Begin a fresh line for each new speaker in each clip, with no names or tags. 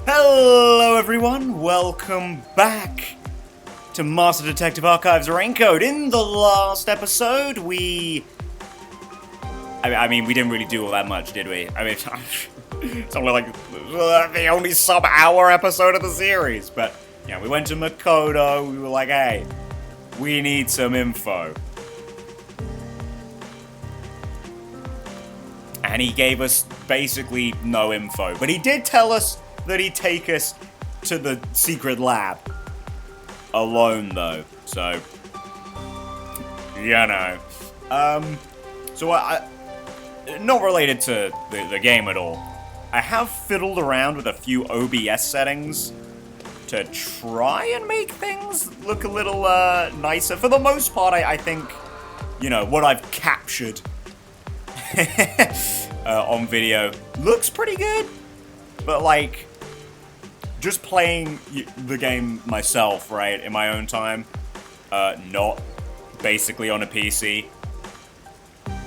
Hello everyone, welcome back to Master Detective Archives Raincode. In the last episode, we didn't really do all that much, did we? It's only like the only sub-hour episode of the series, but yeah, we went to Makoto, we were like, hey, we need some info. And he gave us basically no info, but he did tell us that he'd take us to the secret lab. Alone, though, so... you know. So I not related to the game at all. I have fiddled around with a few OBS settings to try and make things look a little, nicer. For the most part, I think, you know, what I've captured on video looks pretty good. But, like, just playing the game myself, right, in my own time, not basically on a PC,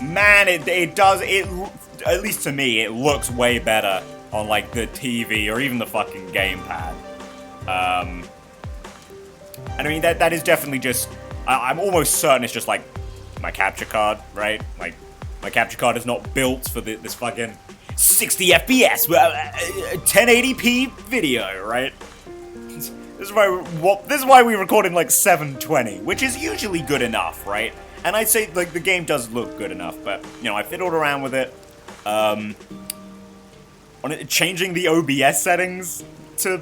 man, it does, at least to me, it looks way better on, like, the TV or even the fucking gamepad. And I mean, that is definitely just, I'm almost certain it's just, like, my capture card, right? Like, my capture card is not built for this fucking 60 FPS, 1080p video, right? This is why we record in like 720, which is usually good enough, right? And I'd say like the game does look good enough, but you know I fiddled around with it, on it, changing the OBS settings to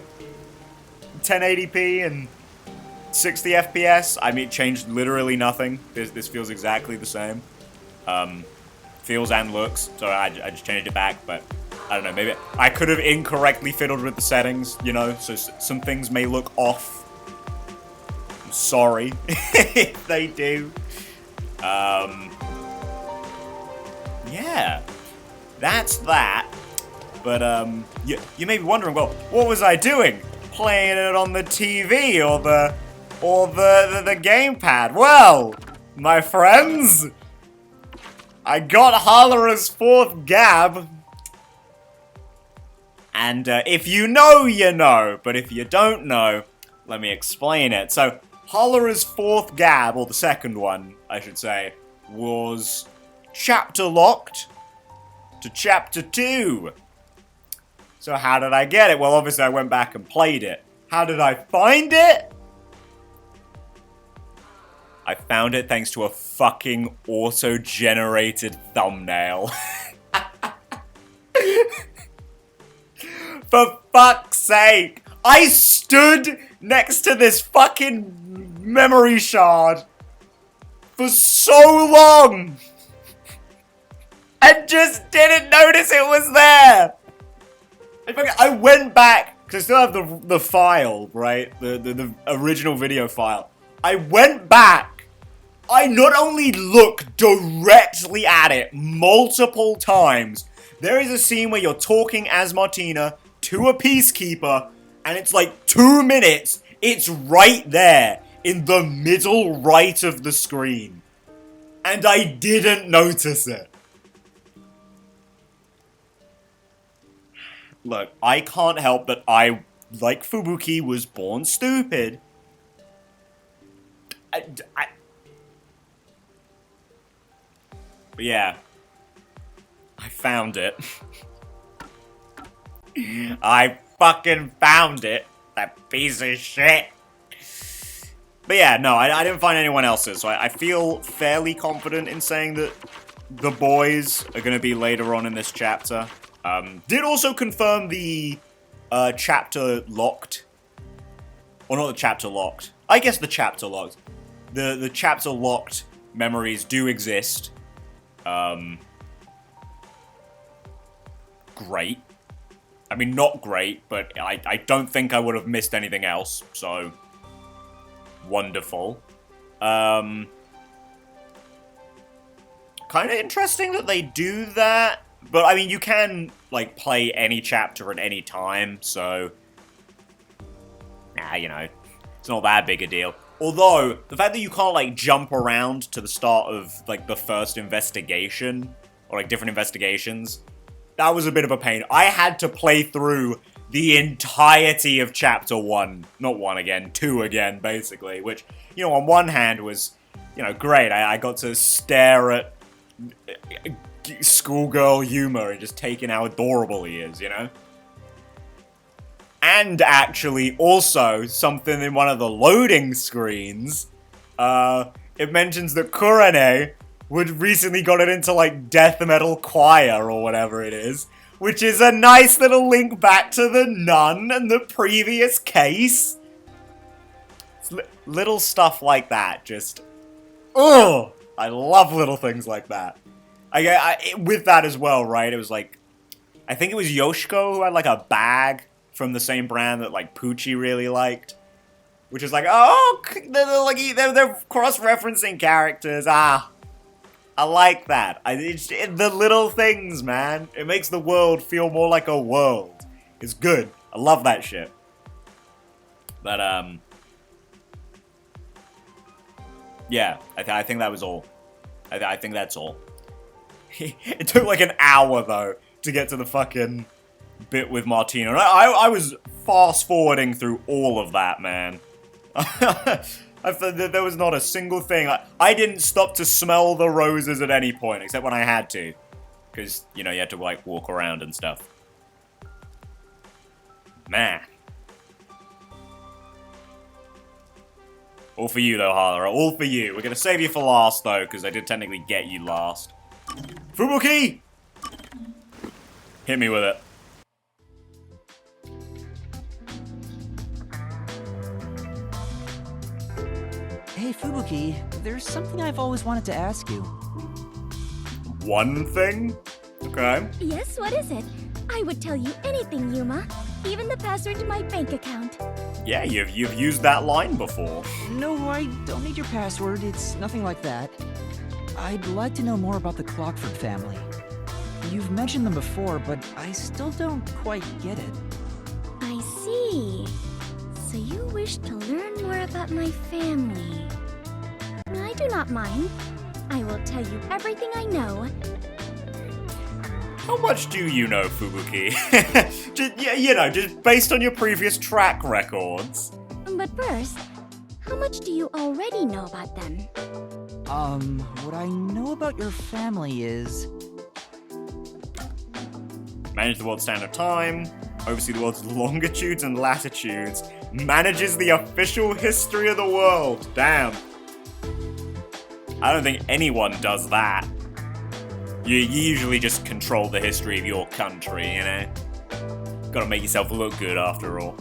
1080p and 60 FPS. I mean, it changed literally nothing. This feels exactly the same. Feels and looks, so I just changed it back, but I don't know, maybe I could have incorrectly fiddled with the settings, you know, so some things may look off. I'm sorry if they do. Yeah, that's that, but you may be wondering, well, what was I doing? Playing it on the TV or the gamepad? Well, my friends, I got Hallora's fourth gab, and if you know, you know, but if you don't know, let me explain it. So, Hallora's fourth gab, or the second one, I should say, was chapter locked to chapter 2. So how did I get it? Well, obviously I went back and played it. How did I find it? I found it thanks to a fucking auto-generated thumbnail. For fuck's sake! I stood next to this fucking memory shard for so long and just didn't notice it was there! I went back, because I still have the file, right? The original video file. I went back. I not only looked directly at it multiple times. There is a scene where you're talking as Martina to a peacekeeper, and it's like 2 minutes. It's right there in the middle right of the screen. And I didn't notice it. Look, I can't help that I, like Fubuki, was born stupid. But yeah, I found it. I fucking found it, that piece of shit. But yeah, no, I didn't find anyone else's, so I feel fairly confident in saying that the boys are going to be later on in this chapter. Did also confirm the chapter locked. Or not the chapter locked. I guess the chapter locked. The chapter locked memories do exist. Great. I mean, not great, but I don't think I would have missed anything else, so wonderful. Kind of interesting that they do that, but I mean, you can, like, play any chapter at any time, so you know, it's not that big a deal. Although, the fact that you can't, like, jump around to the start of, like, the first investigation, or, like, different investigations, that was a bit of a pain. I had to play through the entirety of Chapter 1. Not 1 again, 2 again, basically. Which, you know, on one hand was, you know, great. I got to stare at schoolgirl humor and just take in how adorable he is, you know? And actually, also, something in one of the loading screens, it mentions that Kurane would recently got it into, like, death metal choir or whatever it is, which is a nice little link back to the nun and the previous case. It's little stuff like that, just... Ugh! I love little things like that. With that as well, right, it was like... I think it was Yoshiko who had, like, a bag from the same brand that, like, Poochie really liked. Which is like, oh, they're cross-referencing characters, I like that. It's the little things, man. It makes the world feel more like a world. It's good. I love that shit. But, yeah, I think that was all. I think that's all. It took like an hour, though, to get to the fucking bit with Martina. I was fast-forwarding through all of that, man. There was not a single thing. I didn't stop to smell the roses at any point, except when I had to. Because, you know, you had to, like, walk around and stuff. Man. All for you, though, Hara. All for you. We're gonna save you for last, though, because I did technically get you last. Fubuki! Hit me with it.
Hey, Fubuki, there's something I've always wanted to ask you.
One thing? Okay.
Yes, what is it? I would tell you anything, Yuma. Even the password to my bank account.
Yeah, you've used that line before.
No, I don't need your password. It's nothing like that. I'd like to know more about the Clockford family. You've mentioned them before, but I still don't quite get it.
I see. So you wish to learn more about my family. I do not mind. I will tell you everything I know.
How much do you know, Fubuki? just based on your previous track records.
But first, how much do you already know about them?
What I know about your family is...
Manage the world's standard time, oversee the world's longitudes and latitudes, manages the official history of the world. Damn. I don't think anyone does that. You usually just control the history of your country, you know? Gotta make yourself look good after all.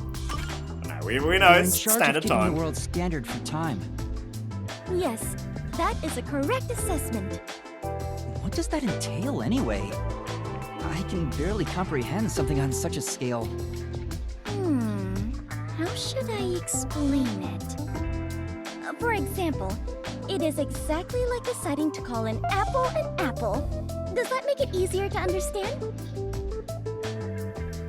No, we know
You're
it's
in charge
standard
of keeping
time.
the world's standard for time.
Yes, that is a correct assessment.
What does that entail, anyway? I can barely comprehend something on such a scale.
How should I explain it? For example, it is exactly like deciding to call an apple an apple. Does that make it easier to understand?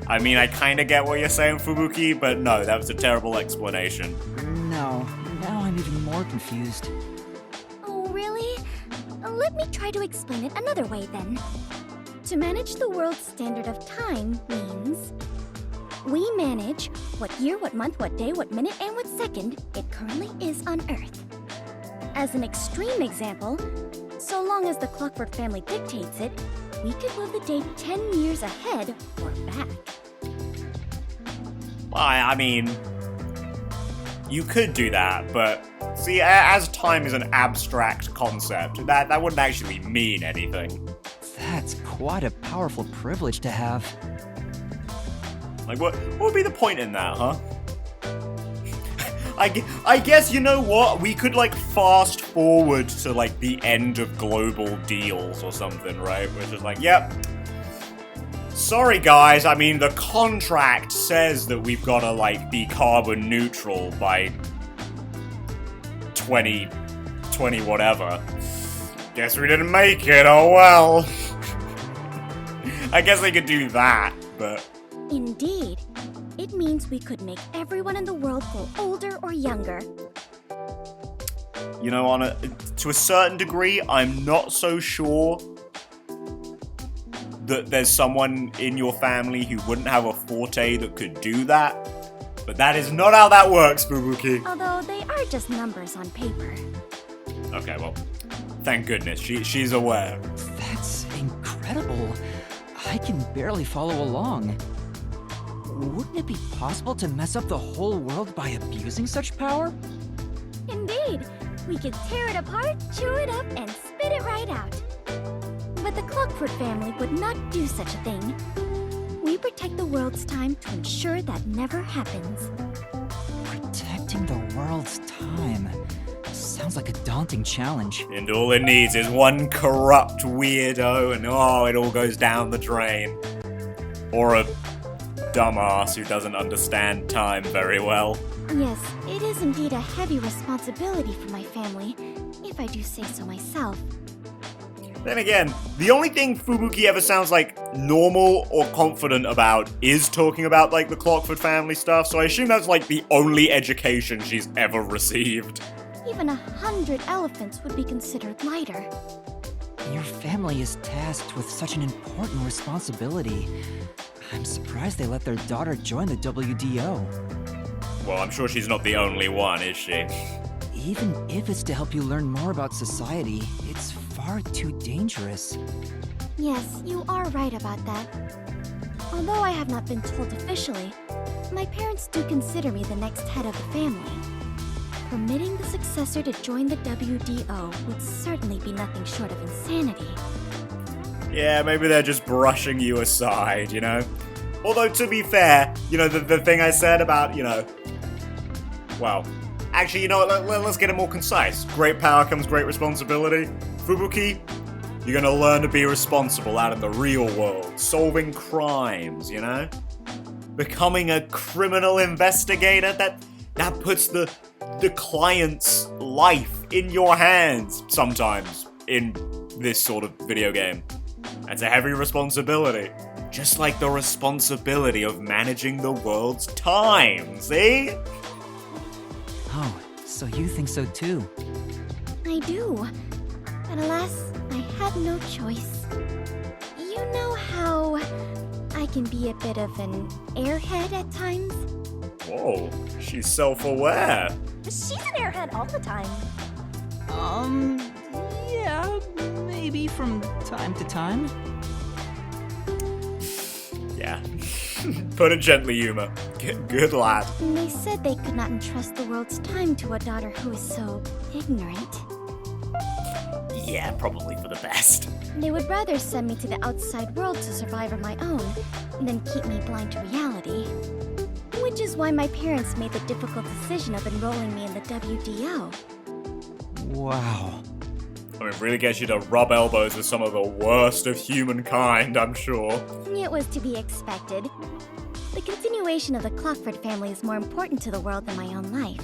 I mean, I kinda get what you're saying, Fubuki, but no, that was a terrible explanation.
No, now I'm even more confused.
Oh, really? Let me try to explain it another way then. To manage the world's standard of time means we manage what year, what month, what day, what minute, and what second it currently is on Earth. As an extreme example, so long as the Clockwork family dictates it, we could move the date 10 years ahead or back.
I mean, you could do that, but see, as time is an abstract concept, that wouldn't actually mean anything.
That's quite a powerful privilege to have.
Like, what would be the point in that, huh? I guess, you know what? We could, like, fast forward to, like, the end of global deals or something, right? Which is like, yep. Sorry, guys. I mean, the contract says that we've got to, like, be carbon neutral by 2020 whatever. Guess we didn't make it, oh well. I guess they could do that, but...
Indeed. It means we could make everyone in the world feel older or younger.
You know, to a certain degree, I'm not so sure that there's someone in your family who wouldn't have a forte that could do that. But that is not how that works, Fubuki.
Although they are just numbers on paper.
Okay, well, thank goodness. She's aware.
That's incredible. I can barely follow along. Wouldn't it be possible to mess up the whole world by abusing such power?
Indeed. We could tear it apart, chew it up, and spit it right out. But the Clockford family would not do such a thing. We protect the world's time to ensure that never happens.
Protecting the world's time. Sounds like a daunting challenge.
And all it needs is one corrupt weirdo, and it all goes down the drain. Or a dumbass who doesn't understand time very well.
Yes, it is indeed a heavy responsibility for my family, if I do say so myself.
Then again, the only thing Fubuki ever sounds like normal or confident about is talking about like the Clockford family stuff, so I assume that's like the only education she's ever received.
Even 100 elephants would be considered lighter.
Your family is tasked with such an important responsibility. I'm surprised they let their daughter join the WDO.
Well, I'm sure she's not the only one, is she?
Even if it's to help you learn more about society, it's far too dangerous.
Yes, you are right about that. Although I have not been told officially, my parents do consider me the next head of the family. Permitting the successor to join the WDO would certainly be nothing short of insanity.
Yeah, maybe they're just brushing you aside, you know? Although, to be fair, you know, the thing I said about, you know... Well, actually, you know what, let's get it more concise. Great power comes great responsibility. Fubuki, you're gonna learn to be responsible out in the real world, solving crimes, you know? Becoming a criminal investigator, that puts the client's life in your hands sometimes in this sort of video game. That's a heavy responsibility. Just like the responsibility of managing the world's time, see?
Oh, so you think so too?
I do. But alas, I had no choice. You know how I can be a bit of an airhead at times?
Whoa, she's self-aware.
She's an airhead all the time.
Yeah, maybe from time to time.
Yeah. Put it gently, Yuma. Good lad.
They said they could not entrust the world's time to a daughter who is so ignorant.
Yeah, probably for the best.
They would rather send me to the outside world to survive on my own than keep me blind to reality. Which is why my parents made the difficult decision of enrolling me in the WDO.
Wow.
I mean, really gets you to rub elbows with some of the worst of humankind, I'm sure.
It was to be expected. The continuation of the Clockford family is more important to the world than my own life.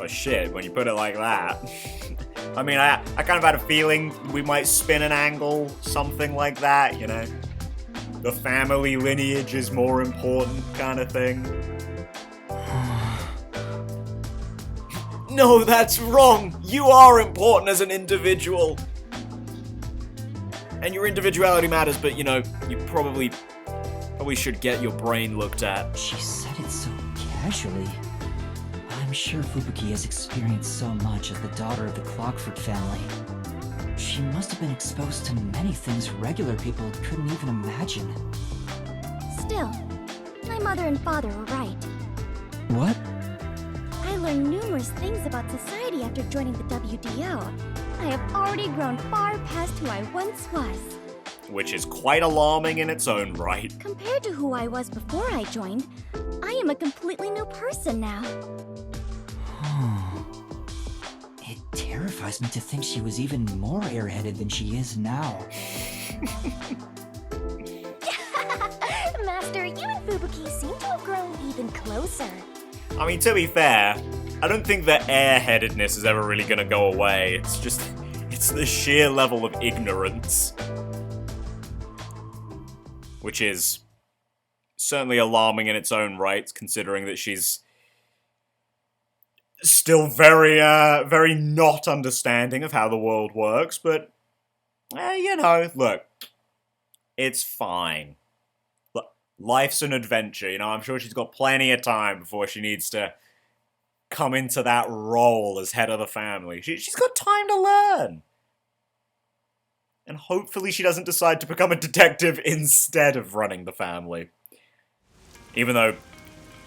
Oh shit, when you put it like that. I mean, I kind of had a feeling we might spin an angle, something like that, you know? The family lineage is more important kind of thing. No, that's wrong! You are important as an individual! And your individuality matters, but you know, you probably should get your brain looked at.
She said it so casually. I'm sure Fubuki has experienced so much as the daughter of the Clockford family. She must have been exposed to many things regular people couldn't even imagine.
Still, my mother and father were right.
What?
I learned numerous things about society after joining the WDO. I have already grown far past who I once was.
Which is quite alarming in its own right.
Compared to who I was before I joined, I am a completely new person now.
It terrifies me to think she was even more airheaded than she is now.
Master, you and Fubuki seem to have grown even closer.
I mean, to be fair, I don't think that airheadedness is ever really gonna go away. It's the sheer level of ignorance. Which is certainly alarming in its own right, considering that she's still very not understanding of how the world works, but You know, look, it's fine. Look, life's an adventure, you know, I'm sure she's got plenty of time before she needs to come into that role as head of the family. She's got time to learn. And hopefully she doesn't decide to become a detective instead of running the family. Even though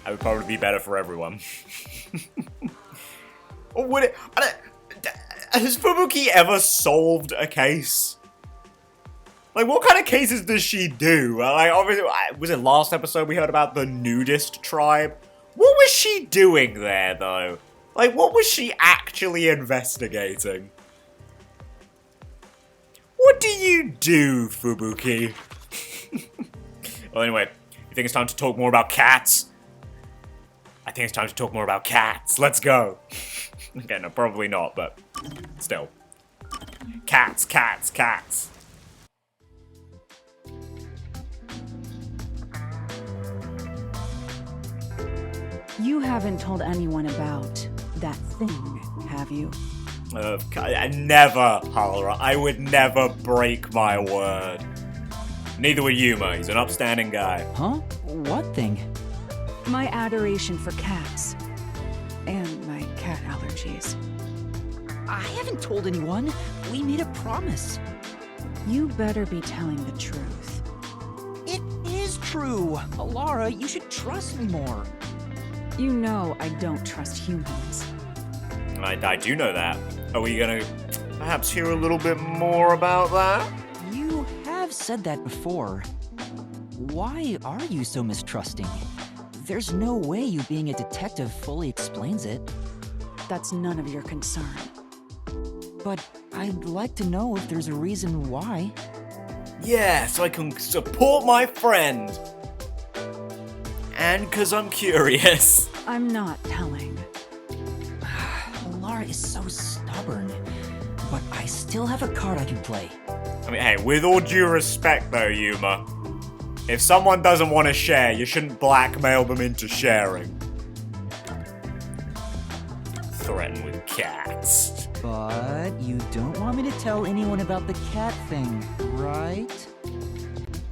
that would probably be better for everyone. Or would it? Has Fubuki ever solved a case? Like, what kind of cases does she do? Like, obviously, was it last episode we heard about the nudist tribe? What was she doing there, though? Like, what was she actually investigating? What do you do, Fubuki? Well, anyway, you think it's time to talk more about cats? I think it's time to talk more about cats. Let's go. Okay, no, probably not, but still. Cats, cats, cats.
You haven't told anyone about that thing, have you?
Never, Halra. I would never break my word. Neither would Yuma. He's an upstanding guy.
Huh? What thing?
My adoration for cats. And my cat allergies.
I haven't told anyone. We made a promise.
You better be telling the truth.
It is true. Alara, you should trust me more.
You know I don't trust humans.
I do know that. Are we gonna perhaps hear a little bit more about that?
You have said that before. Why are you so mistrusting? There's no way you being a detective fully explains it.
That's none of your concern.
But I'd like to know if there's a reason why.
Yeah, so I can support my friend. And because I'm curious.
I'm not telling.
Alara is so stubborn. But I still have a card I can play.
I mean, hey, with all due respect though, Yuma, if someone doesn't want to share, you shouldn't blackmail them into sharing. Threaten with cats.
But you don't want me to tell anyone about the cat thing, right?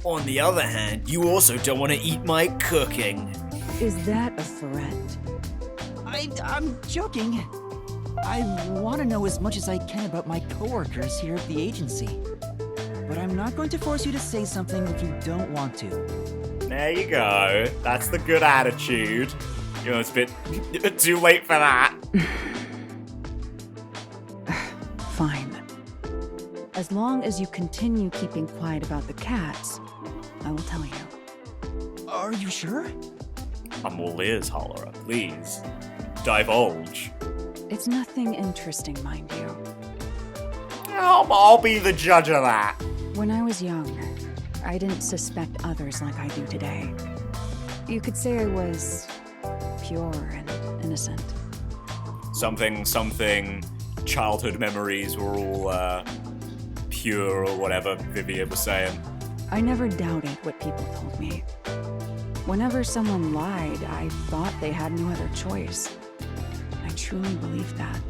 On the other hand, you also don't want to eat my cooking.
Is that a threat?
I'm joking. I want to know as much as I can about my coworkers here at the agency. But I'm not going to force you to say something if you don't want to.
There you go. That's the good attitude. You know, it's a bit too late for that.
Fine. As long as you continue keeping quiet about the cats, I will tell you.
Are you sure?
I'm all ears, Halra. Please. Divulge.
It's nothing interesting, mind you.
I'll be the judge of that.
When I was young, I didn't suspect others like I do today. You could say I was pure and innocent.
Something, childhood memories were all, pure or whatever Vivian was saying.
I never doubted what people told me. Whenever someone lied, I thought they had no other choice. I truly believed that.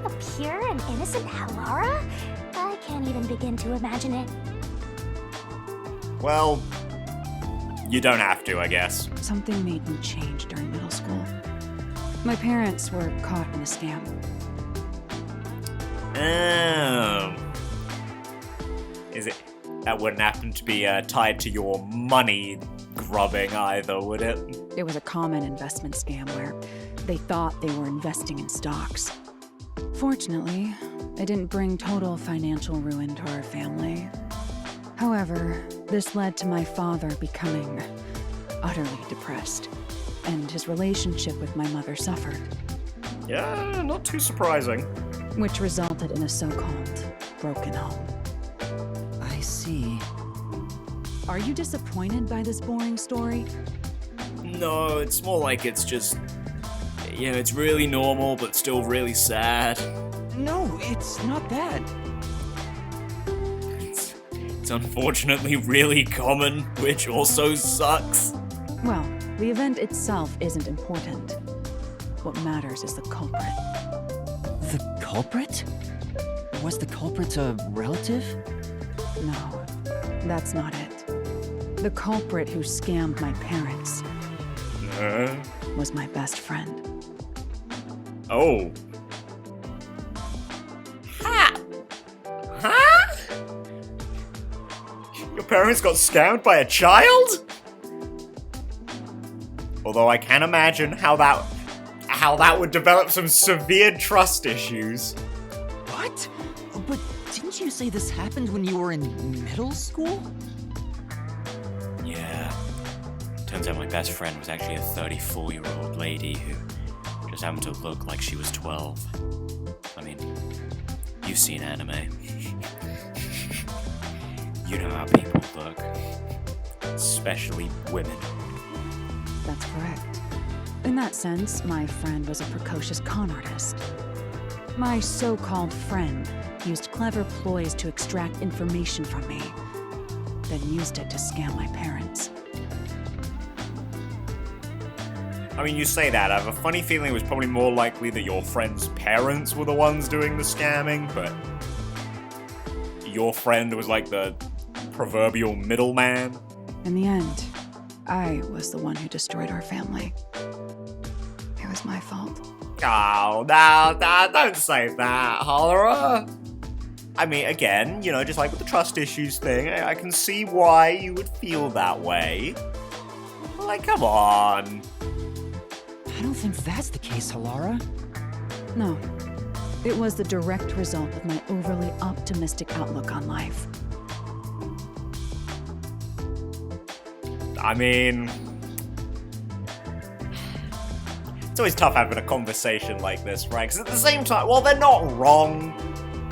A pure and innocent Halara? I can't even begin to imagine it.
Well, you don't have to, I guess.
Something made me change during middle school. My parents were caught in a scam.
Is it... That wouldn't happen to be tied to your money grubbing either, would it?
It was a common investment scam where they thought they were investing in stocks. Fortunately, it didn't bring total financial ruin to our family. However, this led to my father becoming utterly depressed, and his relationship with my mother suffered,
Yeah, not too surprising.
which resulted in a so-called broken home.
I see.
Are you disappointed by this boring story?
No, it's more like it's just... You know, it's really normal, but still really sad.
No, it's not that.
It's unfortunately really common, which also sucks.
Well, the event itself isn't important. What matters is the culprit.
The culprit? Was the culprit a relative?
No, that's not it. The culprit who scammed my parents was my best friend.
Oh. Huh? Your parents got scammed by a child? Although I can imagine how that would develop some severe trust issues.
What? But didn't you say this happened when you were in middle school?
Yeah. Turns out my best friend was actually a 34-year-old lady who just happened to look like she was 12. I mean, you've seen anime. You know how people look. Especially women.
That's correct. In that sense, my friend was a precocious con artist. My so-called friend used clever ploys to extract information from me, then used it to scam my parents.
I mean, you say that. I have a funny feeling it was probably more likely that your friend's parents were the ones doing the scamming, but your friend was like the proverbial middleman.
In the end, I was the one who destroyed our family. It was my fault.
Oh, no, don't say that, Hollera. I mean, again, you know, just like with the trust issues thing, I can see why you would feel that way. Like, come on.
I don't think that's the case, Halara.
No. It was the direct result of my overly optimistic outlook on life.
I mean, it's always tough having a conversation like this, right? Because at the same time, well, they're not wrong,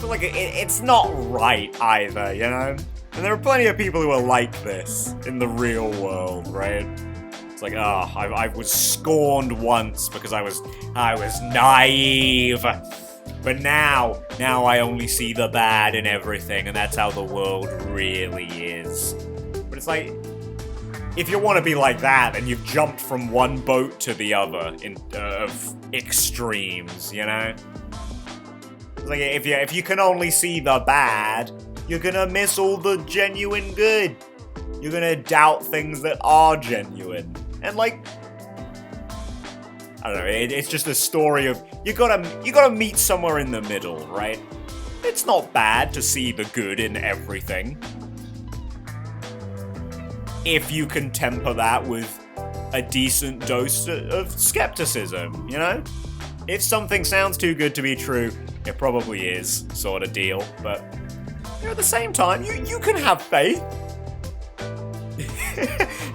but like, it's not right either, you know? And there are plenty of people who are like this in the real world, right? It's like, oh, I was scorned once because I was naive. But now I only see the bad in everything, and that's how the world really is. But it's like, if you want to be like that, then you've jumped from one boat to the other of extremes, you know? It's like, if you can only see the bad, you're gonna miss all the genuine good. You're gonna doubt things that are genuine. And like, I don't know, it's just a story of, you gotta meet somewhere in the middle, right? It's not bad to see the good in everything, if you can temper that with a decent dose of skepticism, you know? If something sounds too good to be true, it probably is, sort of deal, but you know, at the same time, you can have faith.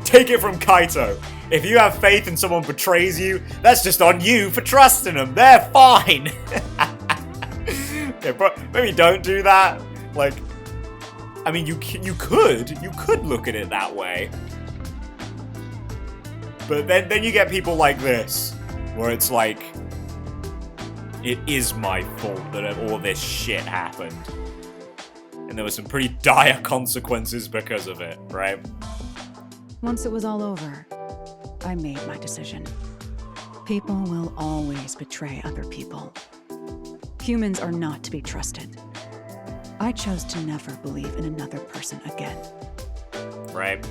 Take it from Kaito. If you have faith and someone betrays you, that's just on you for trusting them. They're fine. Yeah, maybe don't do that. Like, I mean, you could look at it that way. But then you get people like this, where it's like, it is my fault that all this shit happened. And there were some pretty dire consequences because of it, right?
Once it was all over, I made my decision. People will always betray other people. Humans are not to be trusted. I chose to never believe in another person again.
Right.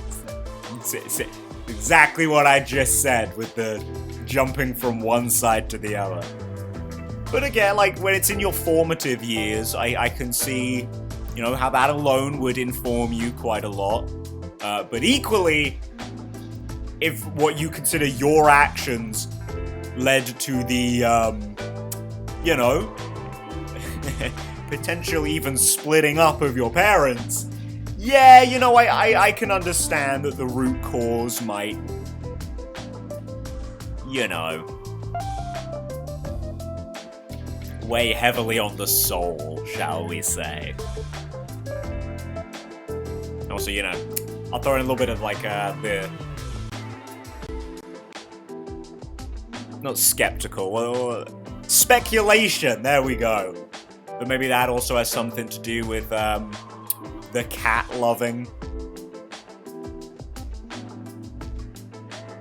It's exactly what I just said with the jumping from one side to the other. But again, like, when it's in your formative years, I can see, you know, how that alone would inform you quite a lot. But equally, if what you consider your actions led to the, you know, potential even splitting up of your parents, yeah, you know, I can understand that the root cause might, you know, weigh heavily on the soul, shall we say. Also, you know, I'll throw in a little bit of, like, the... not skeptical, well, speculation, there we go. But maybe that also has something to do with, the cat loving.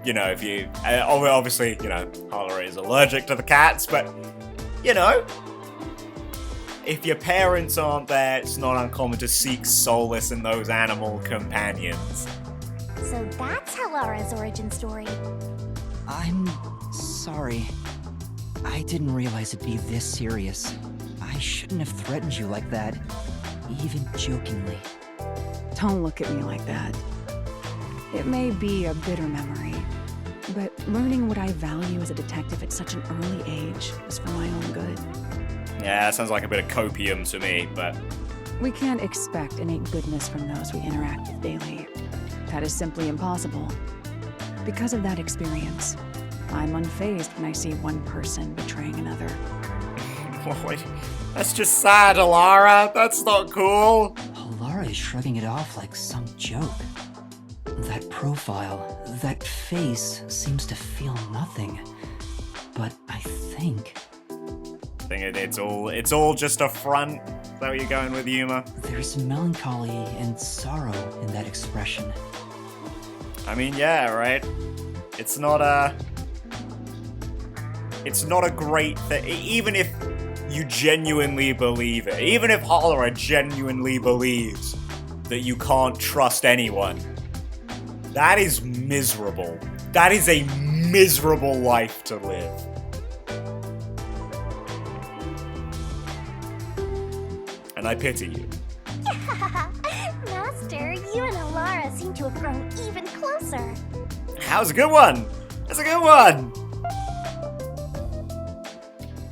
You know, if you... obviously, you know, Hollera is allergic to the cats, but, you know, if your parents aren't there, it's not uncommon to seek solace in those animal companions.
So that's Halara's origin story.
I'm sorry. I didn't realize it'd be this serious. I shouldn't have threatened you like that, even jokingly.
Don't look at me like that. It may be a bitter memory, but learning what I value as a detective at such an early age was for my own good.
Yeah, that sounds like a bit of copium to me, but...
We can't expect innate goodness from those we interact with daily. That is simply impossible. Because of that experience, I'm unfazed when I see one person betraying another.
Wait, that's just sad, Halara. That's not cool.
Halara is shrugging it off like some joke. That profile, that face seems to feel nothing. But I think
It's all just a front. Is that what you're going with, Yuma?
there's melancholy and sorrow in that expression.
I mean, yeah, right? It's not a great thing. Even if you genuinely believe it, even if Halara genuinely believes that you can't trust anyone, that is miserable. That is a miserable life to live. And I pity you.
Master, you and Halara seem to have grown even closer.
That was a good one. That's a good one.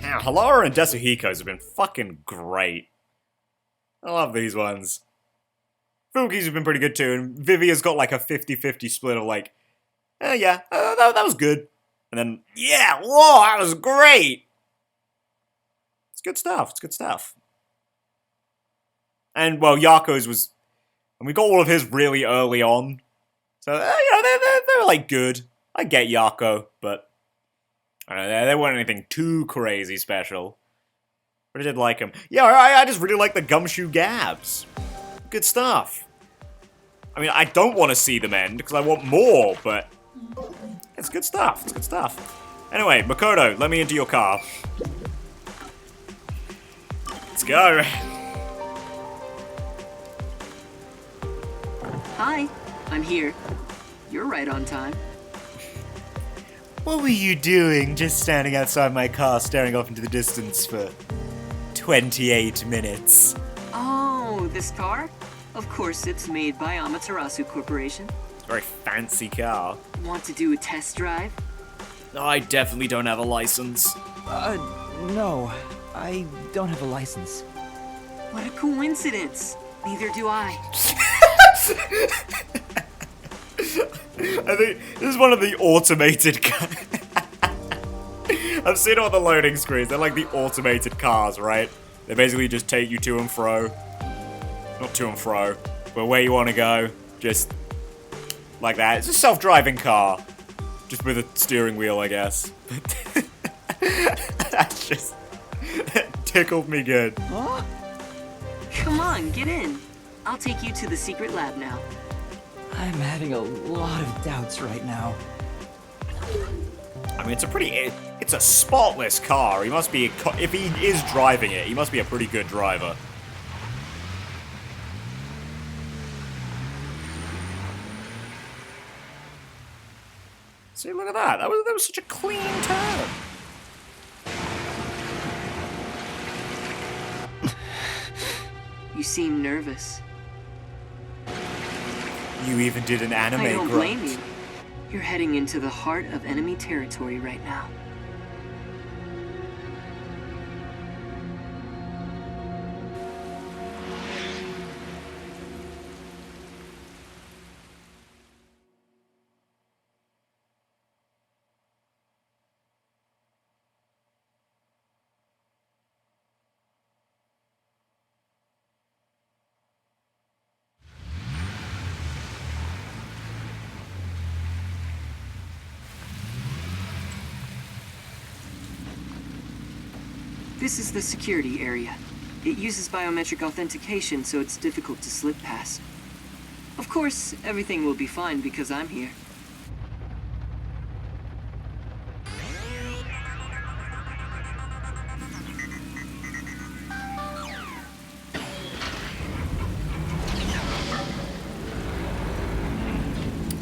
Yeah, Halara and Desuhiko's have been fucking great. I love these ones. Fubuki's have been pretty good too, and Vivia's got like a 50-50 split of like, yeah, that was good. And then, yeah, whoa, that was great. It's good stuff. It's good stuff. And, well, Yako's was... And we got all of his really early on. So, they're like, good. I get Yako, but... I don't know, they weren't anything too crazy special. But I did like him. Yeah, I just really like the Gumshoe Gabs. Good stuff. I mean, I don't want to see them end, because I want more, but... It's good stuff. It's good stuff. Anyway, Makoto, let me into your car. Let's go.
Hi, I'm here. You're right on time.
What were you doing just standing outside my car staring off into the distance for 28 minutes?
Oh, this car? Of course, it's made by Amaterasu Corporation.
It's a very fancy car.
Want to do a test drive?
I definitely don't have a license.
No, I don't have a license.
What a coincidence. Neither do I.
I think this is one of the automated cars. I've seen it on the loading screens. They're like the automated cars, right? They basically just take you to and fro. Not to and fro, but where you want to go. Just like that. It's a self-driving car. Just with a steering wheel, I guess. That's just... That tickled me good.
Huh?
Come on, get in. I'll take you to the secret lab now.
I'm having a lot of doubts right now.
I mean, it's a spotless car. He must be, if he is driving it, he must be a pretty good driver. See, look at that. That was such a clean turn.
You seem nervous.
You even did an anime
I don't
grunt.
blame you. You're heading into the heart of enemy territory right now. This is the security area. It uses biometric authentication, so it's difficult to slip past. Of course, everything will be fine because I'm here.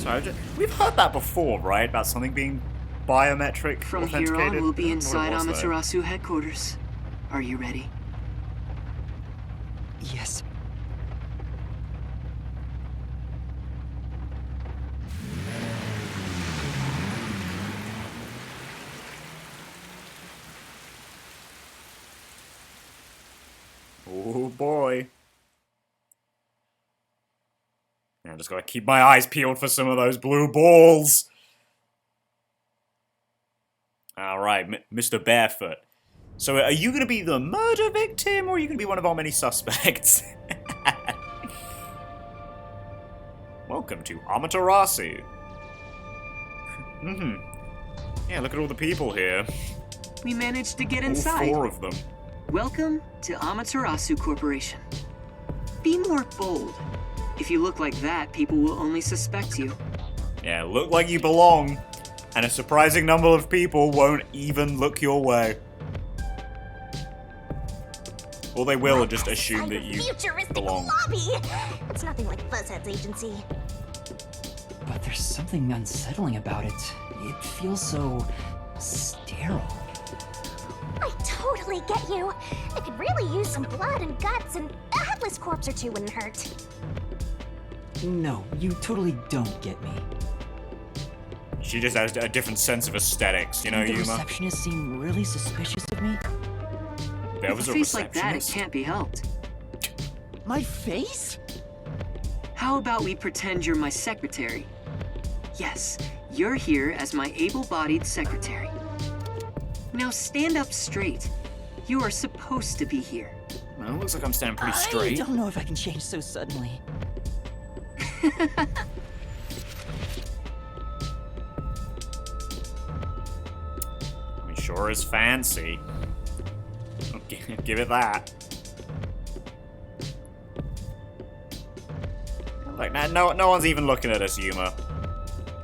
So we've heard that before, right? About something being biometric
From here
authenticated.
on, we'll be
I don't know what
inside
it was, though.
Amaterasu headquarters. Are you ready?
Yes.
Oh boy. Yeah, I just gotta keep my eyes peeled for some of those blue balls. Alright, Mr. Barefoot. So are you gonna be the murder victim, or are you gonna be one of our many suspects? Welcome to Amaterasu. Yeah, look at all the people here.
We managed to get
All
inside.
4 of them.
Welcome to Amaterasu Corporation. Be more bold. If you look like that, people will only suspect you.
Yeah, look like you belong, and a surprising number of people won't even look your way. Or they will and just assume that you
futuristic
belong.
lobby. It's nothing like Fuzzhead's agency.
But there's something unsettling about it. It feels so sterile.
I totally get you. I could really use some blood and guts, and a headless corpse or two wouldn't hurt.
No, you totally don't get me.
She just has a different sense of aesthetics, you know,
The
Yuma?
receptionist seemed really suspicious of me.
There
With
was
a
a
face like that, it
receptionist.
can't be helped.
My face?
How about we pretend you're my secretary? Yes, you're here as my able-bodied secretary. Now stand up straight. You are supposed to be here.
Well, it looks like I'm standing pretty
I
straight.
don't know if I can change so suddenly.
I mean, sure is fancy. I'll give it that. Like, no one's even looking at us, Yuma.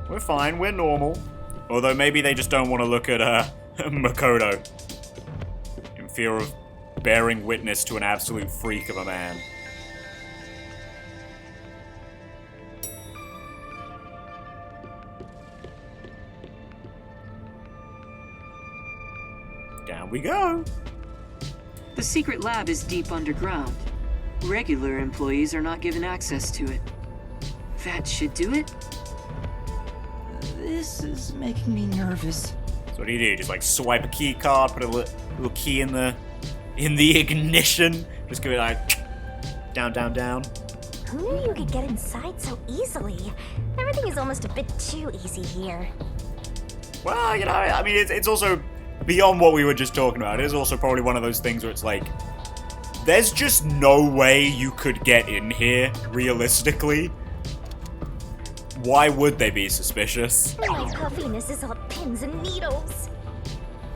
We're fine, we're normal. Although maybe they just don't want to look at, Makoto. In fear of bearing witness to an absolute freak of a man. Down we go.
The secret lab is deep underground. Regular employees are not given access to it. That should do it.
This is making me nervous.
So what do? Just like swipe a key card, put a little key in the ignition, just give it like down, down, down.
Who knew you could get inside so easily? Everything is almost a bit too easy here.
Well, you know, I mean, it's also beyond what we were just talking about. It is also probably one of those things where it's like, there's just no way you could get in here, realistically. Why would they be suspicious?
My puffiness is all pins and needles.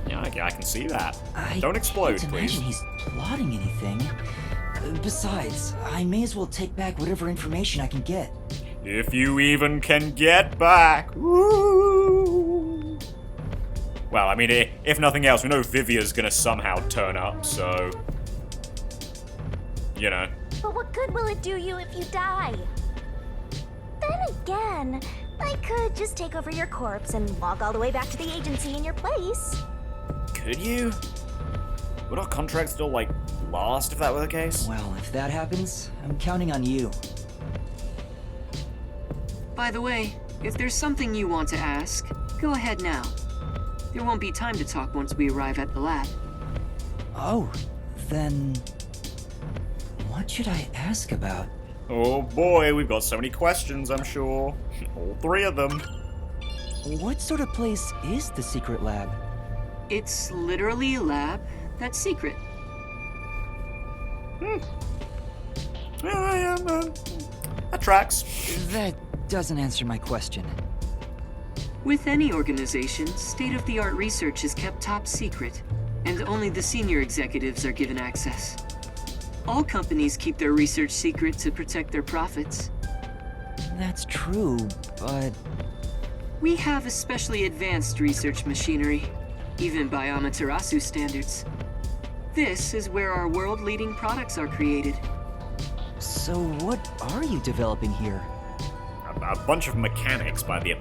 Yeah, I can see that.
I
Don't explode,
can't
please.
imagine he's plotting anything. Besides, I may as well take back whatever information I can get.
If you even can get back. Woo! Well, I mean, if nothing else, we know Vivia's gonna somehow turn up, so... You know.
But what good will it do you if you die? Then again, I could just take over your corpse and walk all the way back to the agency in your place.
Could you? Would our contract still, like, last if that were the case?
Well, if that happens, I'm counting on you.
By the way, if there's something you want to ask, go ahead now. There won't be time to talk once we arrive at the lab.
Oh, then... what should I ask about?
Oh boy, we've got so many questions, I'm sure. All 3 of them.
What sort of place is the secret lab?
It's literally a lab that's secret.
That tracks.
That doesn't answer my question.
With any organization, state-of-the-art research is kept top secret, and only the senior executives are given access. All companies keep their research secret to protect their profits.
That's true, but...
We have especially advanced research machinery, even by Amaterasu standards. This is where our world-leading products are created.
So what are you developing here?
a bunch of mechanics by the...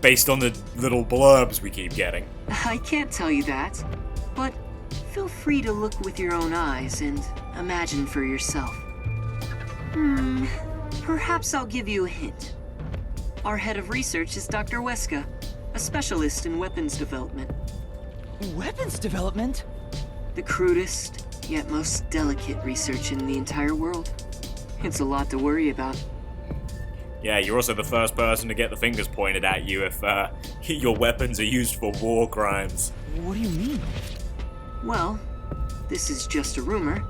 based on the little blurbs we keep getting.
I can't tell you that, but feel free to look with your own eyes and imagine for yourself. Perhaps I'll give you a hint. Our head of research is Dr. Weska, a specialist in weapons development.
Weapons development?
The crudest, yet most delicate research in the entire world. It's a lot to worry about.
Yeah, you're also the first person to get the fingers pointed at you if your weapons are used for war crimes.
What do you mean?
Well, this is just a rumor,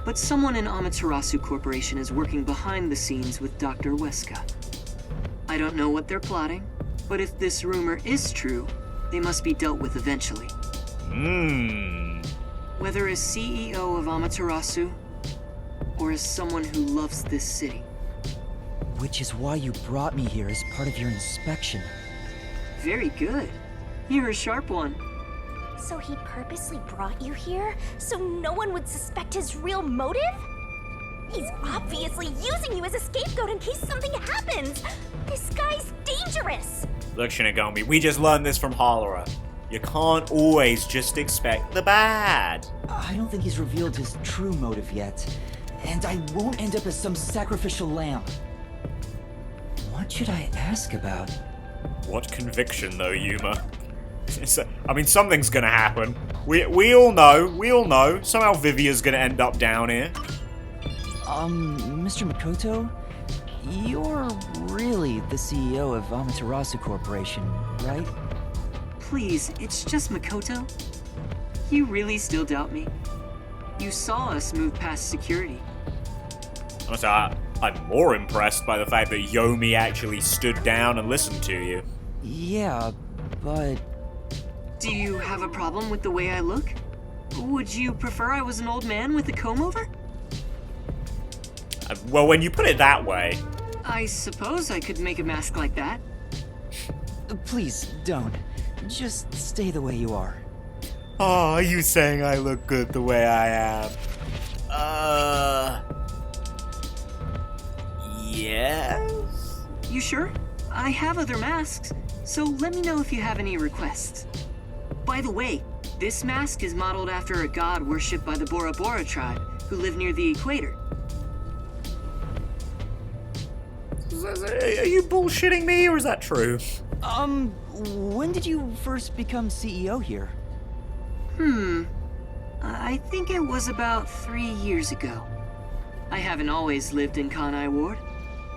but someone in Amaterasu Corporation is working behind the scenes with Dr. Weska. I don't know what they're plotting, but if this rumor is true, they must be dealt with eventually. Whether as CEO of Amaterasu, or as someone who loves this city.
Which is why you brought me here as part of your inspection.
Very good. You're a sharp one.
So he purposely brought you here so no one would suspect his real motive? He's obviously using you as a scapegoat in case something happens. This guy's dangerous.
Look, Shinigami, we just learned this from Halora. You can't always just expect the bad.
I don't think he's revealed his true motive yet, and I won't end up as some sacrificial lamb. What should I ask about?
What conviction, though, Yuma? I mean, something's gonna happen. We all know. Somehow Vivia's gonna end up down here.
Mr. Makoto? You're really the CEO of Amaterasu Corporation, right?
Please, it's just Makoto. You really still doubt me? You saw us move past security.
Honestly, I'm more impressed by the fact that Yomi actually stood down and listened to you.
Yeah, but...
Do you have a problem with the way I look? Would you prefer I was an old man with a comb over?
Well, when you put it that way...
I suppose I could make a mask like that.
Please, don't. Just stay the way you are.
Oh, are you saying I look good the way I am? Yes?
You sure? I have other masks, so let me know if you have any requests. By the way, this mask is modeled after a god worshipped by the Bora Bora tribe, who live near the equator.
Are you bullshitting me, or is that true?
When did you first become CEO here?
I think it was about 3 years ago. I haven't always lived in Kanai Ward.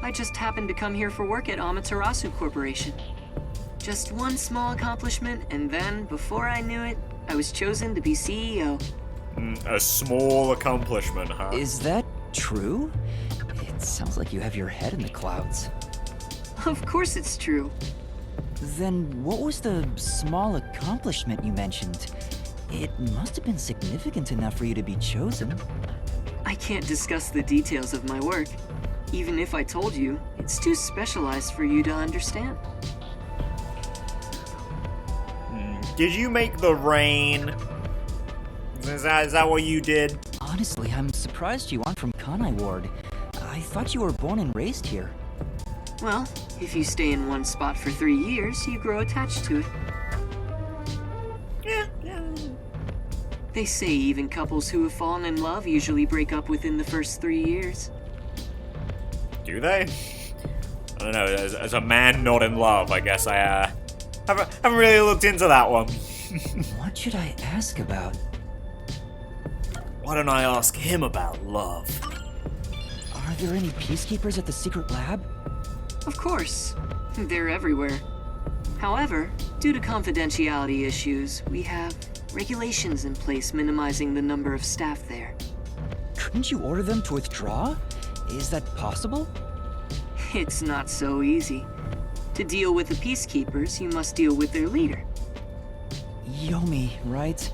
I just happened to come here for work at Amaterasu Corporation. Just one small accomplishment, and then, before I knew it, I was chosen to be CEO.
A small accomplishment, huh?
Is that true? It sounds like you have your head in the clouds.
Of course it's true.
Then what was the small accomplishment you mentioned? It must have been significant enough for you to be chosen.
I can't discuss the details of my work. Even if I told you, it's too specialized for you to understand.
Did you make the rain? Is that what you did?
Honestly, I'm surprised you aren't from Kanai Ward. I thought you were born and raised here.
Well, if you stay in one spot for 3 years, you grow attached to it.
Yeah.
They say even couples who have fallen in love usually break up within the first 3 years.
Do they? I don't know. As a man not in love, I guess I haven't really looked into that one.
What should I ask about?
Why don't I ask him about love?
Are there any peacekeepers at the secret lab?
Of course. They're everywhere. However, due to confidentiality issues, we have regulations in place minimizing the number of staff there.
Couldn't you order them to withdraw? Is that possible?
It's not so easy. To deal with the peacekeepers, you must deal with their leader.
Yomi, right?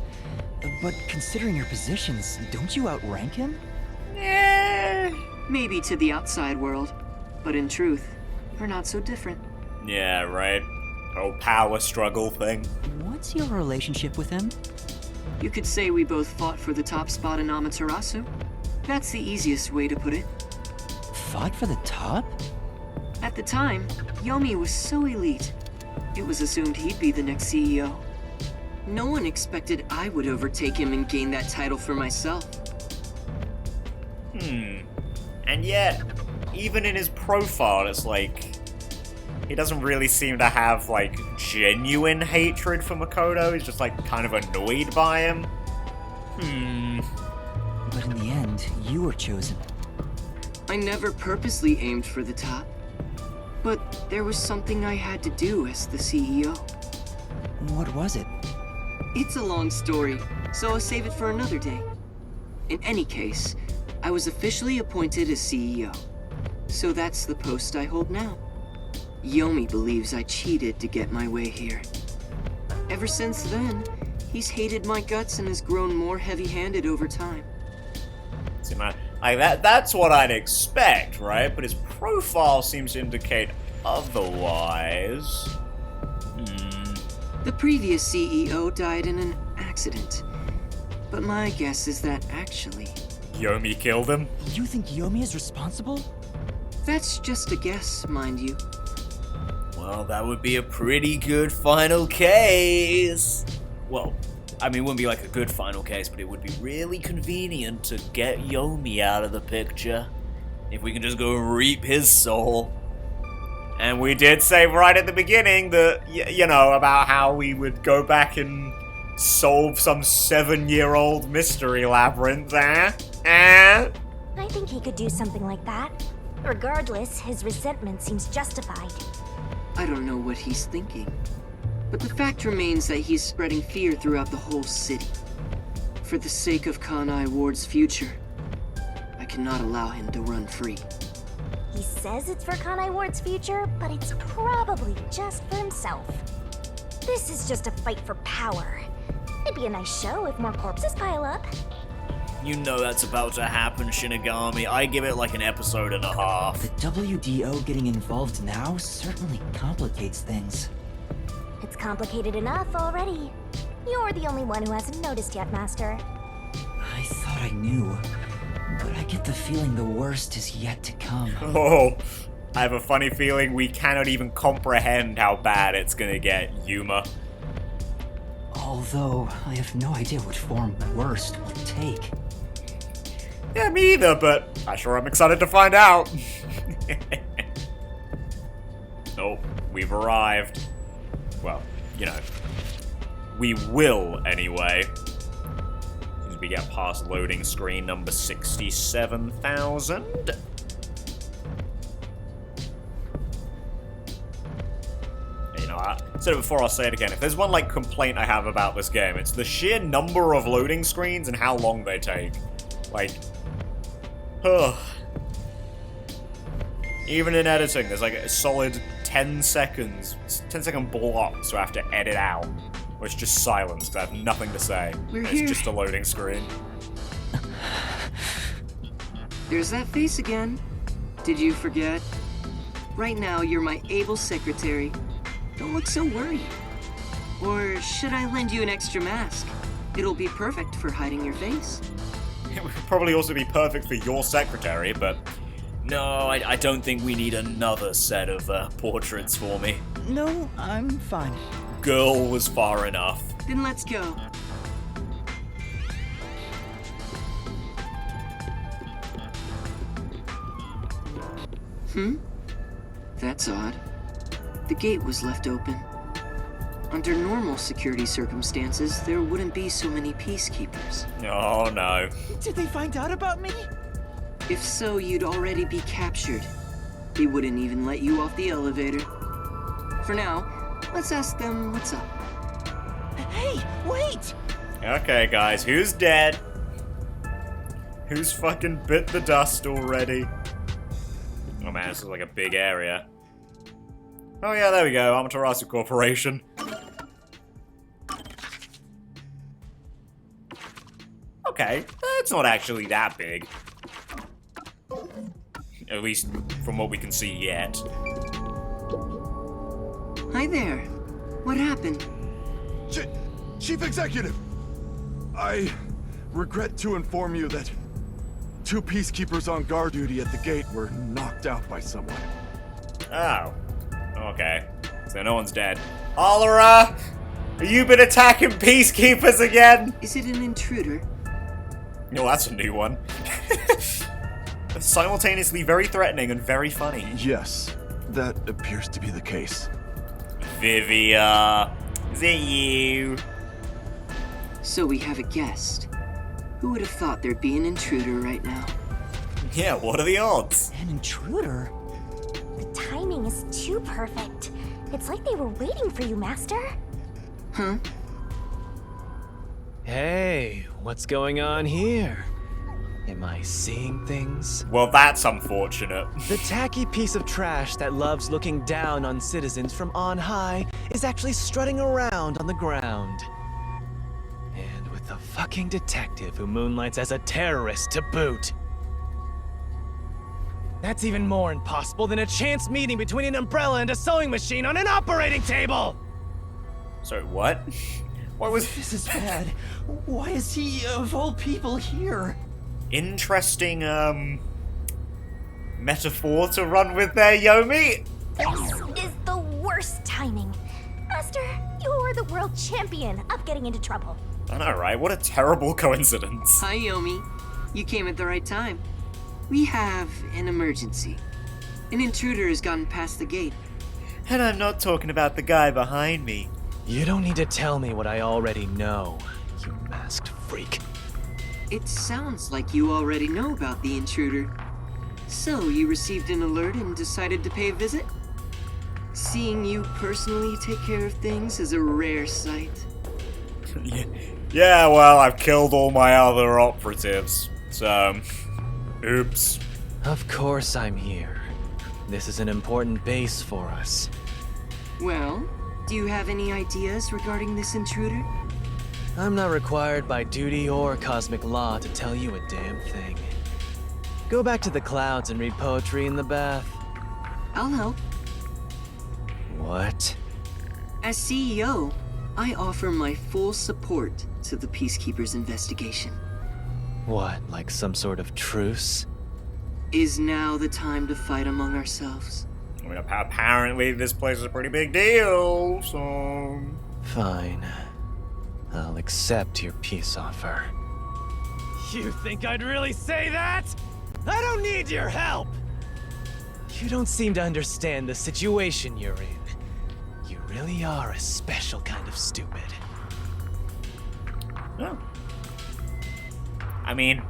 But considering your positions, don't you outrank him?
Maybe to the outside world, but in truth, we're not so different.
Yeah, right. Oh, power struggle thing.
What's your relationship with him?
You could say we both fought for the top spot in Amaterasu. That's the easiest way to put it.
Fought for the top?
At the time, Yomi was so elite, it was assumed he'd be the next CEO. No one expected I would overtake him and gain that title for myself.
And yet, even in his profile, it's like, he doesn't really seem to have, like, genuine hatred for Makoto. He's just, like, kind of annoyed by him.
But in the end, you were chosen.
I never purposely aimed for the top. But there was something I had to do as the CEO.
What was it?
It's a long story, so I'll save it for another day. In any case, I was officially appointed as CEO. So that's the post I hold now. Yomi believes I cheated to get my way here. Ever since then, he's hated my guts and has grown more heavy-handed over time.
See, man, like that's what I'd expect, right? But his profile seems to indicate otherwise.
The previous CEO died in an accident. But my guess is that actually...
Yomi killed him?
You think Yomi is responsible?
That's just a guess, mind you.
Well, that would be a pretty good final case. Well, I mean, it wouldn't be like a good final case, but it would be really convenient to get Yomi out of the picture. If we can just go reap his soul. And we did say right at the beginning that, you know, about how we would go back and solve some 7-year-old mystery labyrinth, eh?
I think he could do something like that. Regardless, his resentment seems justified.
I don't know what he's thinking. But the fact remains that he's spreading fear throughout the whole city. For the sake of Kanai Ward's future, I cannot allow him to run free.
He says it's for Kanai Ward's future, but it's probably just for himself. This is just a fight for power. It'd be a nice show if more corpses pile up.
You know that's about to happen, Shinigami. I give it like an episode and a half.
The WDO getting involved now certainly complicates things.
It's complicated enough already. You're the only one who hasn't noticed yet, Master.
I thought I knew, but I get the feeling the worst is yet to come.
Oh, I have a funny feeling we cannot even comprehend how bad it's gonna get, Yuma.
Although, I have no idea what form worst will take.
Yeah, me either, but I sure am excited to find out. Oh, we've arrived. Well, you know, we will anyway. As we get past loading screen number 67,000. You know, I said it before, I'll say it again. If there's one, like, complaint I have about this game, it's the sheer number of loading screens and how long they take. Like, ugh. Even in editing, there's like a solid 10 seconds, 10-second block, so I have to edit out. Or it's just silence, because I have nothing to say.
We're
It's
here.
just a loading screen.
There's that face again. Did you forget? Right now, you're my able secretary. Don't look so worried. Or should I lend you an extra mask? It'll be perfect for hiding your face.
It would probably also be perfect for your secretary, but no, I don't think we need another set of portraits for me.
No, I'm fine.
Girl was far enough.
Then let's go. That's odd. The gate was left open. Under normal security circumstances, there wouldn't be so many peacekeepers.
Oh no.
Did they find out about me?
If so, you'd already be captured. They wouldn't even let you off the elevator. For now, let's ask them what's up.
Hey, wait!
Okay, guys, who's dead? Who's fucking bit the dust already? Oh man, this is like a big area. Oh yeah, there we go, Amaterasu Corporation. Okay, it's not actually that big. At least from what we can see yet.
Hi there. What happened?
Chief Executive! I regret to inform you that 2 peacekeepers on guard duty at the gate were knocked out by someone.
Oh. Okay. So no one's dead. Alara! Have you been attacking peacekeepers again?
Is it an intruder?
No, that's a new one. Simultaneously very threatening and very funny.
Yes, that appears to be the case.
Vivia, is it you?
So we have a guest. Who would have thought there'd be an intruder right now?
Yeah, what are the odds?
An intruder?
The timing is too perfect. It's like they were waiting for you, Master.
Huh?
Hey, what's going on here? Am I seeing things?
Well, that's unfortunate.
The tacky piece of trash that loves looking down on citizens from on high is actually strutting around on the ground. And with a fucking detective who moonlights as a terrorist to boot. That's even more impossible than a chance meeting between an umbrella and a sewing machine on an operating table!
Sorry, what? What was...
This is bad. Why is he, of all people, here?
Interesting, metaphor to run with there, Yomi?
This is the worst timing. Master, you're the world champion of getting into trouble.
I know, right? What a terrible coincidence.
Hi, Yomi. You came at the right time. We have an emergency. An intruder has gotten past the gate.
And I'm not talking about the guy behind me.
You don't need to tell me what I already know, you masked freak.
It sounds like you already know about the intruder. So, you received an alert and decided to pay a visit? Seeing you personally take care of things is a rare sight.
Yeah, well, I've killed all my other operatives. So, oops.
Of course I'm here. This is an important base for us.
Well, do you have any ideas regarding this intruder?
I'm not required by duty or cosmic law to tell you a damn thing. Go back to the clouds and read poetry in the bath.
I'll help.
What?
As CEO, I offer my full support to the Peacekeepers' investigation.
What, like some sort of truce?
Is now the time to fight among ourselves?
I mean, apparently this place is a pretty big deal, so...
Fine. I'll accept your peace offer. You think I'd really say that? I don't need your help! You don't seem to understand the situation you're in. You really are a special kind of stupid.
Oh. I mean,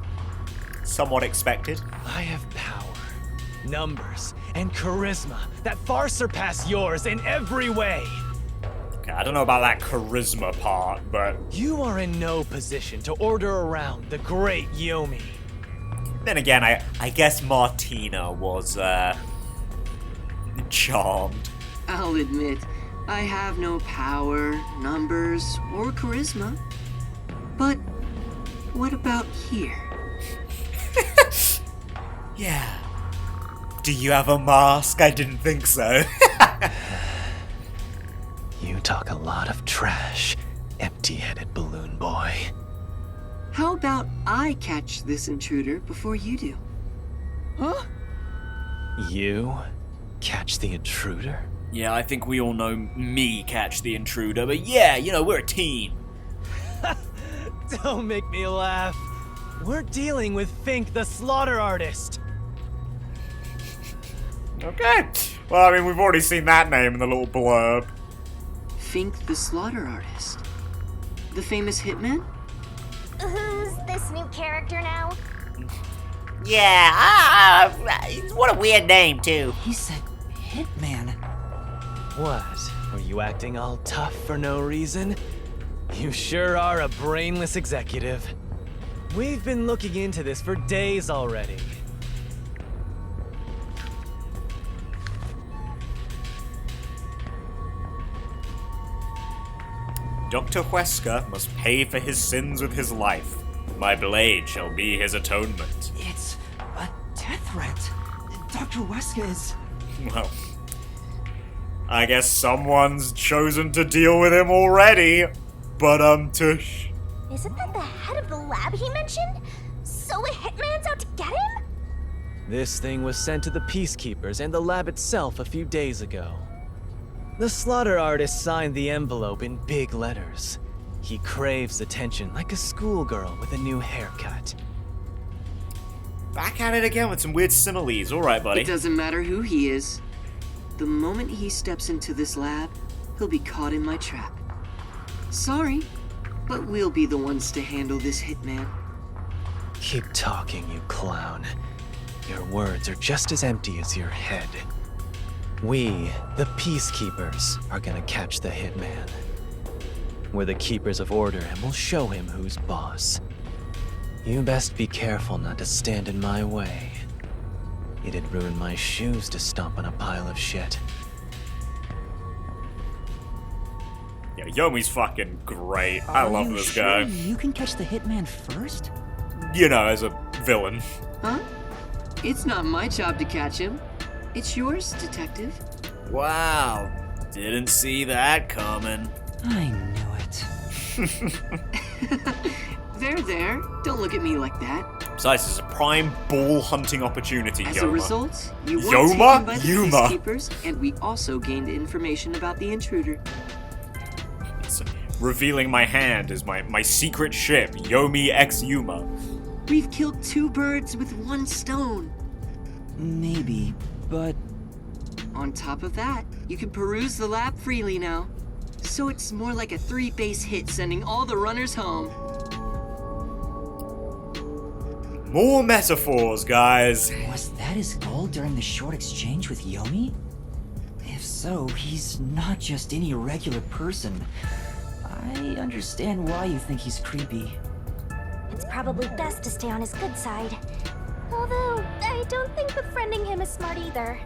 somewhat expected.
I have power, numbers, and charisma that far surpass yours in every way.
Okay, I don't know about that charisma part, but...
You are in no position to order around the great Yomi.
Then again, I guess Martina was, charmed.
I'll admit, I have no power, numbers, or charisma. But what about here?
Yeah. Do you have a mask? I didn't think so.
You talk a lot of trash, empty-headed balloon boy.
How about I catch this intruder before you do?
Huh? You catch the intruder?
Yeah, I think we all know me catch the intruder, but yeah, you know, we're a team.
Don't make me laugh. We're dealing with Fink the Slaughter Artist.
Okay. Well, I mean, we've already seen that name in the little blurb.
Fink the Slaughter Artist. The famous hitman?
Who's this new character now?
Yeah, what a weird name, too.
He said Hitman.
What? Were you acting all tough for no reason? You sure are a brainless executive. We've been looking into this for days already.
Dr. Huesca must pay for his sins with his life. My blade shall be his atonement.
It's a death threat. Dr. Weska is...
Well, I guess someone's chosen to deal with him already. But, tush.
Isn't that the head of the lab he mentioned? So a hitman's out to get him?
This thing was sent to the Peacekeepers and the lab itself a few days ago. The slaughter artist signed the envelope in big letters. He craves attention like a schoolgirl with a new haircut.
Back at it again with some weird similes. Alright, buddy.
It doesn't matter who he is. The moment he steps into this lab, he'll be caught in my trap. Sorry, but we'll be the ones to handle this hitman.
Keep talking, you clown. Your words are just as empty as your head. We, the Peacekeepers, are gonna catch the hitman. We're the keepers of order and we'll show him who's boss. You best be careful not to stand in my way. It'd ruin my shoes to stomp on a pile of shit.
Yeah, Yomi's fucking great. I
Are
love
you
this
sure
guy.
You can catch the hitman first?
You know, as a villain.
Huh? It's not my job to catch him. It's yours, Detective.
Wow. Didn't see that coming.
I knew it.
There. Don't look at me like that.
Besides, it's a prime ball hunting opportunity,
As
Yoma.
a result, you were
Yoma?
taken by the
Yuma.
Peacekeepers, and we also gained information about the intruder.
It's revealing my hand as my secret ship, Yomi X Yuma.
We've killed 2 birds with 1 stone.
Maybe, but
On top of that, you can peruse the lab freely now. So it's more like a 3-base hit, sending all the runners home.
More metaphors, guys.
was that his goal during the short exchange with Yomi? If so, he's not just any regular person. I understand why you think he's creepy.
It's probably best to stay on his good side. Although, I don't think befriending him is smart either.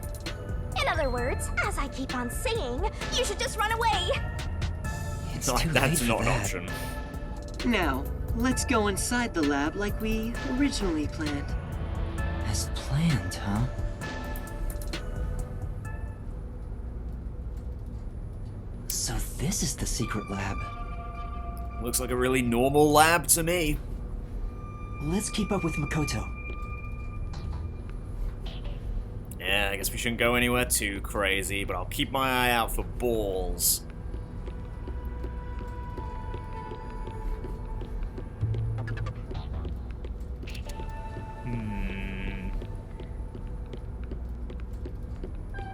In other words, as I keep on saying, you should just run away!
It's
Like,
too
that's
late
not
for
an
that.
option.
Now, let's go inside the lab like we originally planned.
As planned, huh? So this is the secret lab.
Looks like a really normal lab to me.
Let's keep up with Makoto.
Yeah, I guess we shouldn't go anywhere too crazy, but I'll keep my eye out for balls.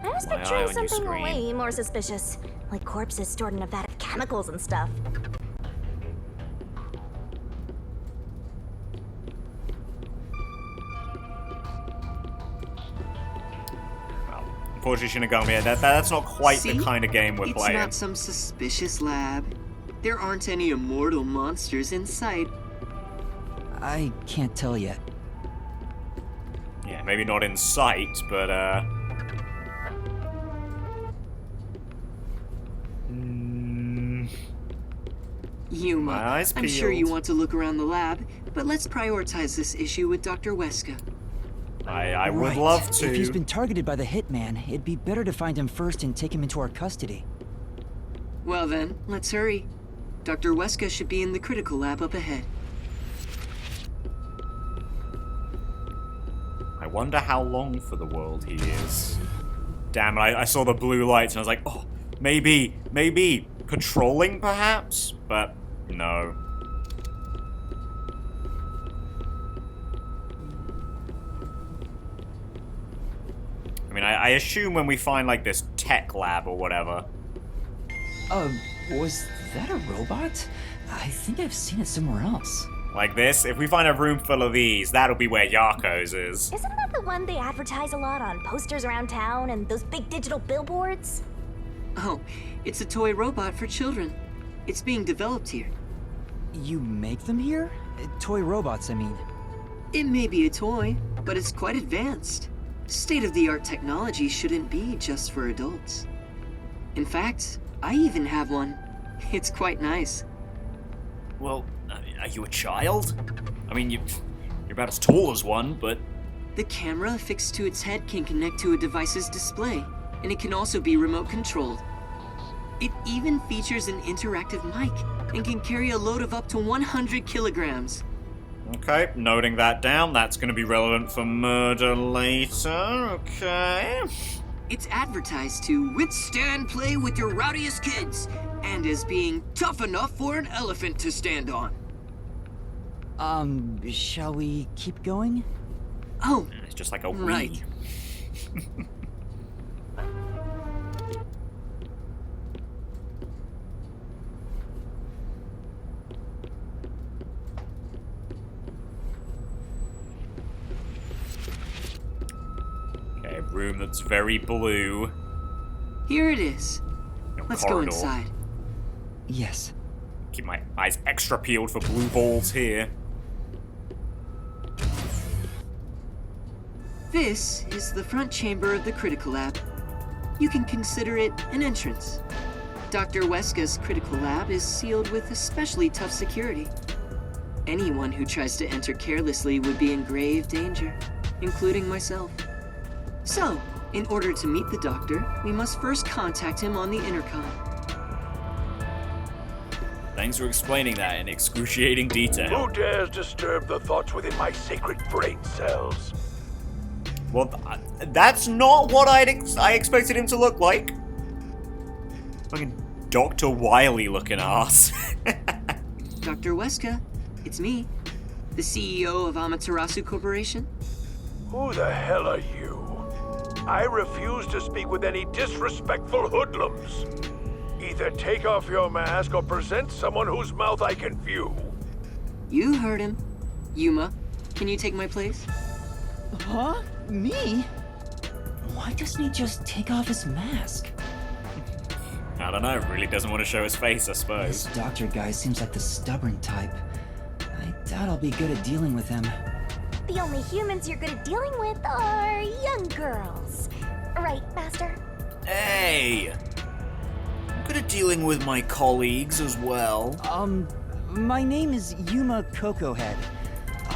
I was
My eye
picturing
on you,
something
screen.
way more suspicious. Like corpses stored in a vat of chemicals and stuff.
Well, unfortunately, Shinigami, that's not quite
See?
the kind of game we're
It's
playing.
not some suspicious lab. There aren't any immortal monsters in sight.
I can't tell yet.
Yeah, maybe not in sight, but
Yuma,
My eyes
I'm sure you
peeled.
want to look around the lab, but let's prioritize this issue with Dr. Weska.
I would
Right.
love to.
If he's been targeted by the hitman, it'd be better to find him first and take him into our custody.
Well then, let's hurry. Dr. Weska should be in the critical lab up ahead.
I wonder how long for the world he is. Damn it, I saw the blue lights and I was like, oh, maybe, patrolling perhaps? But no. I mean, I assume when we find like this tech lab or whatever.
Was that a robot? I think I've seen it somewhere else.
Like this, if we find a room full of these, that'll be where Yarko's is.
Isn't that the one they advertise a lot on posters around town and those big digital billboards?
Oh, it's a toy robot for children. It's being developed here.
You make them here? Toy robots, I mean.
It may be a toy, but it's quite advanced. State-of-the-art technology shouldn't be just for adults. In fact, I even have one. It's quite nice.
Well, are you a child? I mean, you're about as tall as one, but
The camera affixed to its head can connect to a device's display, and it can also be remote controlled. It even features an interactive mic and can carry a load of up to 100 kilograms.
Okay, noting that down. That's going to be relevant for murder later. Okay.
It's advertised to withstand play with your rowdiest kids, and as being tough enough for an elephant to stand on.
Shall we keep going?
Oh,
It's just like a Wii.
right.
Okay, room that's very blue.
Here it is.
No
Let's go
corridor.
inside.
Yes.
Keep my eyes extra peeled for blue balls here.
This is the front chamber of the Critical Lab. You can consider it an entrance. Dr. Weska's Critical Lab is sealed with especially tough security. Anyone who tries to enter carelessly would be in grave danger, including myself. So, in order to meet the doctor, we must first contact him on the intercom.
Thanks for explaining that in excruciating detail.
Who dares disturb the thoughts within my sacred brain cells?
Well, that's not what I expected him to look like. Fucking Dr. Wily looking ass.
Dr. Weska, it's me, the CEO of Amaterasu Corporation.
Who the hell are you? I refuse to speak with any disrespectful hoodlums. Either take off your mask or present someone whose mouth I can view.
You heard him. Yuma, can you take my place?
Huh? Me? Why doesn't he just take off his mask?
I don't know, really doesn't want to show his face, I
This
suppose.
doctor guy seems like the stubborn type. I doubt I'll be good at dealing with him.
The only humans you're good at dealing with are young girls. Right, Master?
Hey! I'm good at dealing with my colleagues as well.
My name is Yuma Cocohead.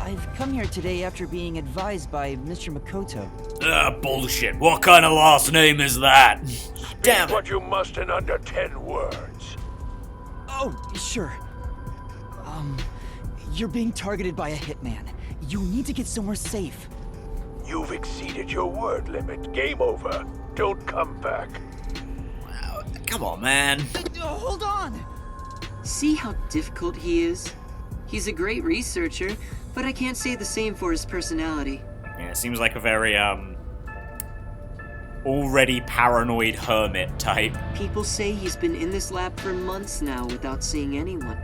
I've come here today after being advised by Mr. Makoto.
Bullshit. What kind of last name is that? Damn
Speak
it.
what you must in under 10 words.
Oh, sure. You're being targeted by a hitman. You need to get somewhere safe.
You've exceeded your word limit. Game over. Don't come back.
Come on, man.
Hold on!
See how difficult he is? He's a great researcher, but I can't say the same for his personality.
Yeah, seems like a very, already paranoid hermit type.
People say he's been in this lab for months now without seeing anyone.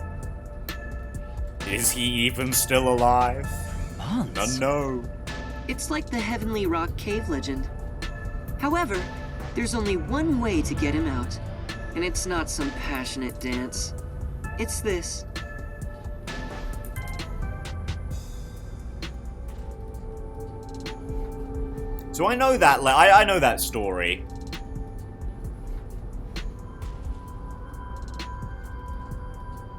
Is he even still alive?
Months?
No.
It's like the Heavenly Rock Cave legend. However, there's only one way to get him out, and it's not some passionate dance. It's this.
So I know that, I know that story.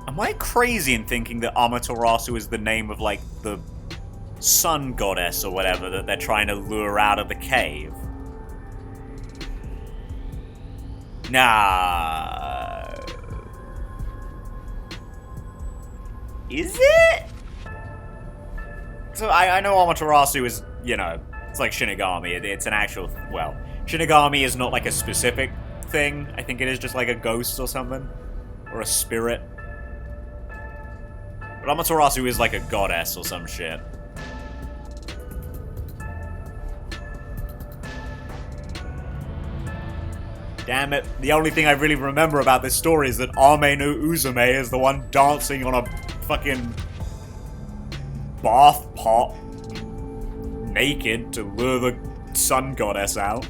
Am I crazy in thinking that Amaterasu is the name of, like, the sun goddess or whatever that they're trying to lure out of the cave? Nah. Is it? So I know Amaterasu is, you know, it's like Shinigami. It's an actual, well, Shinigami is not like a specific thing. I think it is just like a ghost or something. Or a spirit. But Amaterasu is like a goddess or some shit. Damn it. The only thing I really remember about this story is that Ame no Uzume is the one dancing on a fucking bath pot naked to lure the sun goddess out.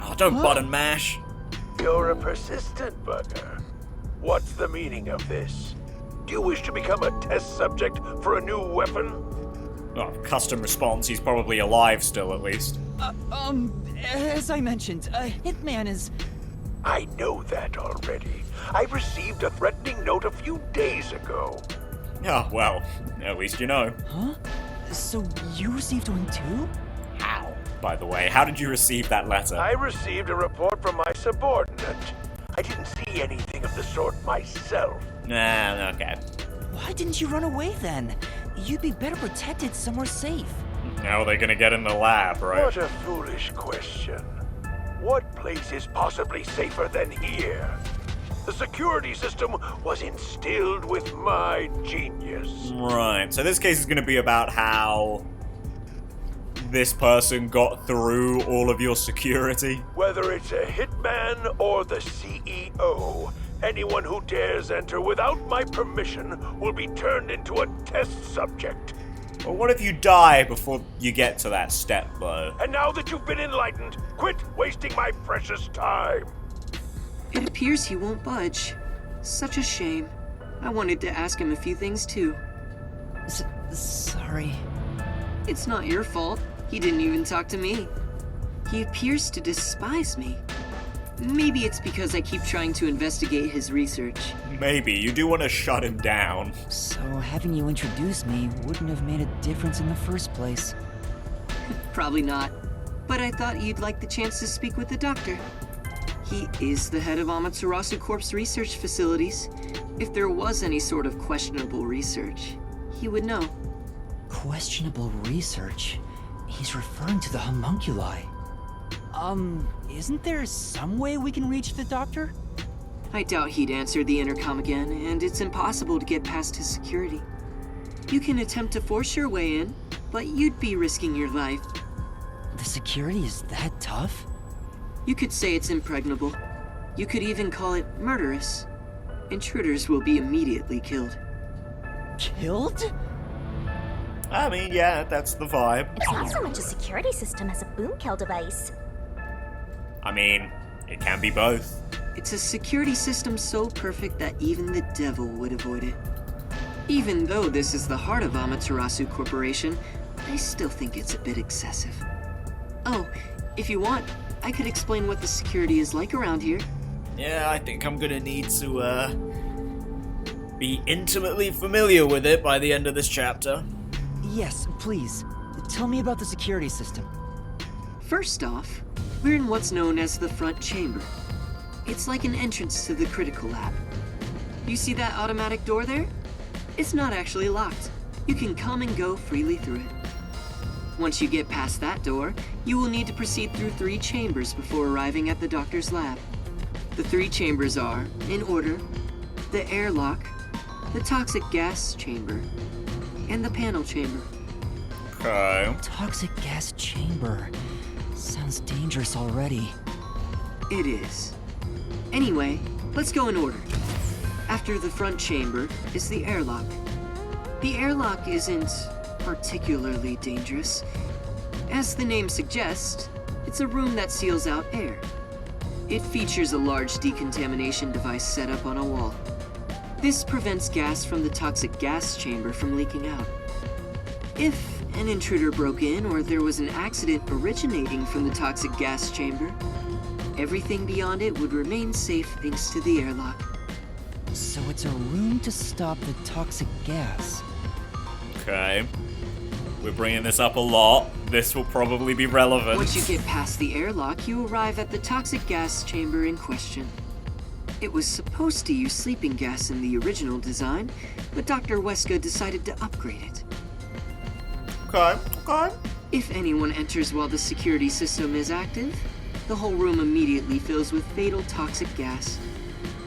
Oh, don't button mash.
You're a persistent bugger. What's the meaning of this? Do you wish to become a test subject for a new weapon?
Oh, custom response. He's probably alive still, at least.
As I mentioned, a hitman is...
I know that already. I received a threatening note a few days ago.
Oh, well, at least you know.
Huh? So you received one too?
How? By the way, how did you receive that letter?
I received a report from my subordinate. I didn't see anything of the sort myself.
Nah, okay.
Why didn't you run away then? You'd be better protected somewhere safe.
How are they gonna get in the lab, right?
What a foolish question. What place is possibly safer than here? The security system was instilled with my genius.
Right, so this case is gonna be about how this person got through all of your security.
Whether it's a hitman or the CEO, anyone who dares enter without my permission will be turned into a test subject.
Well, what if you die before you get to that step, though?
And now that you've been enlightened, quit wasting my precious time.
It appears he won't budge. Such a shame. I wanted to ask him a few things too.
Sorry.
It's not your fault. He didn't even talk to me. He appears to despise me. Maybe it's because I keep trying to investigate his research.
Maybe. You do want to shut him down.
So having you introduce me wouldn't have made a difference in the first place.
Probably not. But I thought you'd like the chance to speak with the doctor. He is the head of Amaterasu Corp's research facilities. If there was any sort of questionable research, he would know.
Questionable research? He's referring to the homunculi. Isn't there some way we can reach the doctor?
I doubt he'd answer the intercom again, and it's impossible to get past his security. You can attempt to force your way in, but you'd be risking your life.
The security is that tough?
You could say it's impregnable. You could even call it murderous. Intruders will be immediately killed.
Killed?
I mean, yeah, that's the vibe.
It's not so much a security system as a boom kill device.
I mean, it can be both.
It's a security system so perfect that even the devil would avoid it. Even though this is the heart of Amaterasu Corporation, I still think it's a bit excessive. Oh, if you want, I could explain what the security is like around here.
Yeah, I think I'm gonna need to, be intimately familiar with it by the end of this chapter.
Yes, please. Tell me about the security system.
First off, we're in what's known as the front chamber. It's like an entrance to the critical lab. You see that automatic door there? It's not actually locked. You can come and go freely through it. Once you get past that door, you will need to proceed through 3 chambers before arriving at the doctor's lab. The 3 chambers are, in order, the airlock, the toxic gas chamber, and the panel chamber.
Okay.
Toxic gas chamber. Sounds dangerous already.
It is. Anyway, let's go in order. After the front chamber is the airlock. The airlock isn't particularly dangerous. As the name suggests, it's a room that seals out air. It features a large decontamination device set up on a wall. This prevents gas from the toxic gas chamber from leaking out. If an intruder broke in or there was an accident originating from the toxic gas chamber, everything beyond it would remain safe thanks to the airlock.
So it's a room to stop the toxic gas.
Okay. We're bringing this up a lot. This will probably be relevant.
Once you get past the airlock, you arrive at the toxic gas chamber in question. It was supposed to use sleeping gas in the original design, but Dr. Weska decided to upgrade it.
Okay.
If anyone enters while the security system is active, the whole room immediately fills with fatal toxic gas.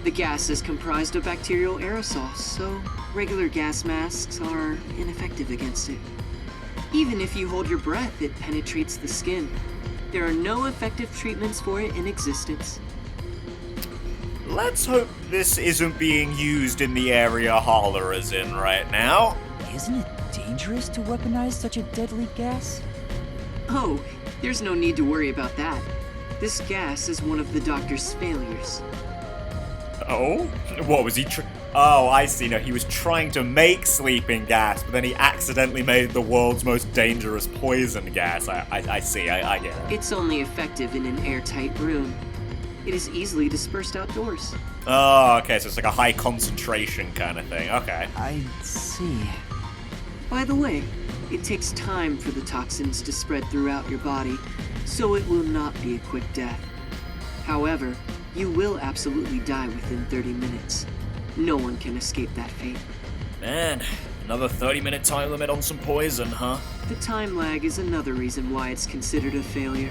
The gas is comprised of bacterial aerosols, so regular gas masks are ineffective against it. Even if you hold your breath, it penetrates the skin. There are no effective treatments for it in existence.
Let's hope this isn't being used in the area Holler is in right now.
Isn't it dangerous to weaponize such a deadly gas?
Oh, there's no need to worry about that. This gas is one of the doctor's failures.
Oh? What was he Oh, I see. No, he was trying to make sleeping gas, but then he accidentally made the world's most dangerous poison gas. I see. I get it.
It's only effective in an airtight room. It is easily dispersed outdoors.
Oh, okay, so it's like a high concentration kind of thing. Okay.
I see.
By the way, it takes time for the toxins to spread throughout your body, so it will not be a quick death. However, you will absolutely die within 30 minutes. No one can escape that fate.
Man, another 30-minute time limit on some poison, huh?
The time lag is another reason why it's considered a failure.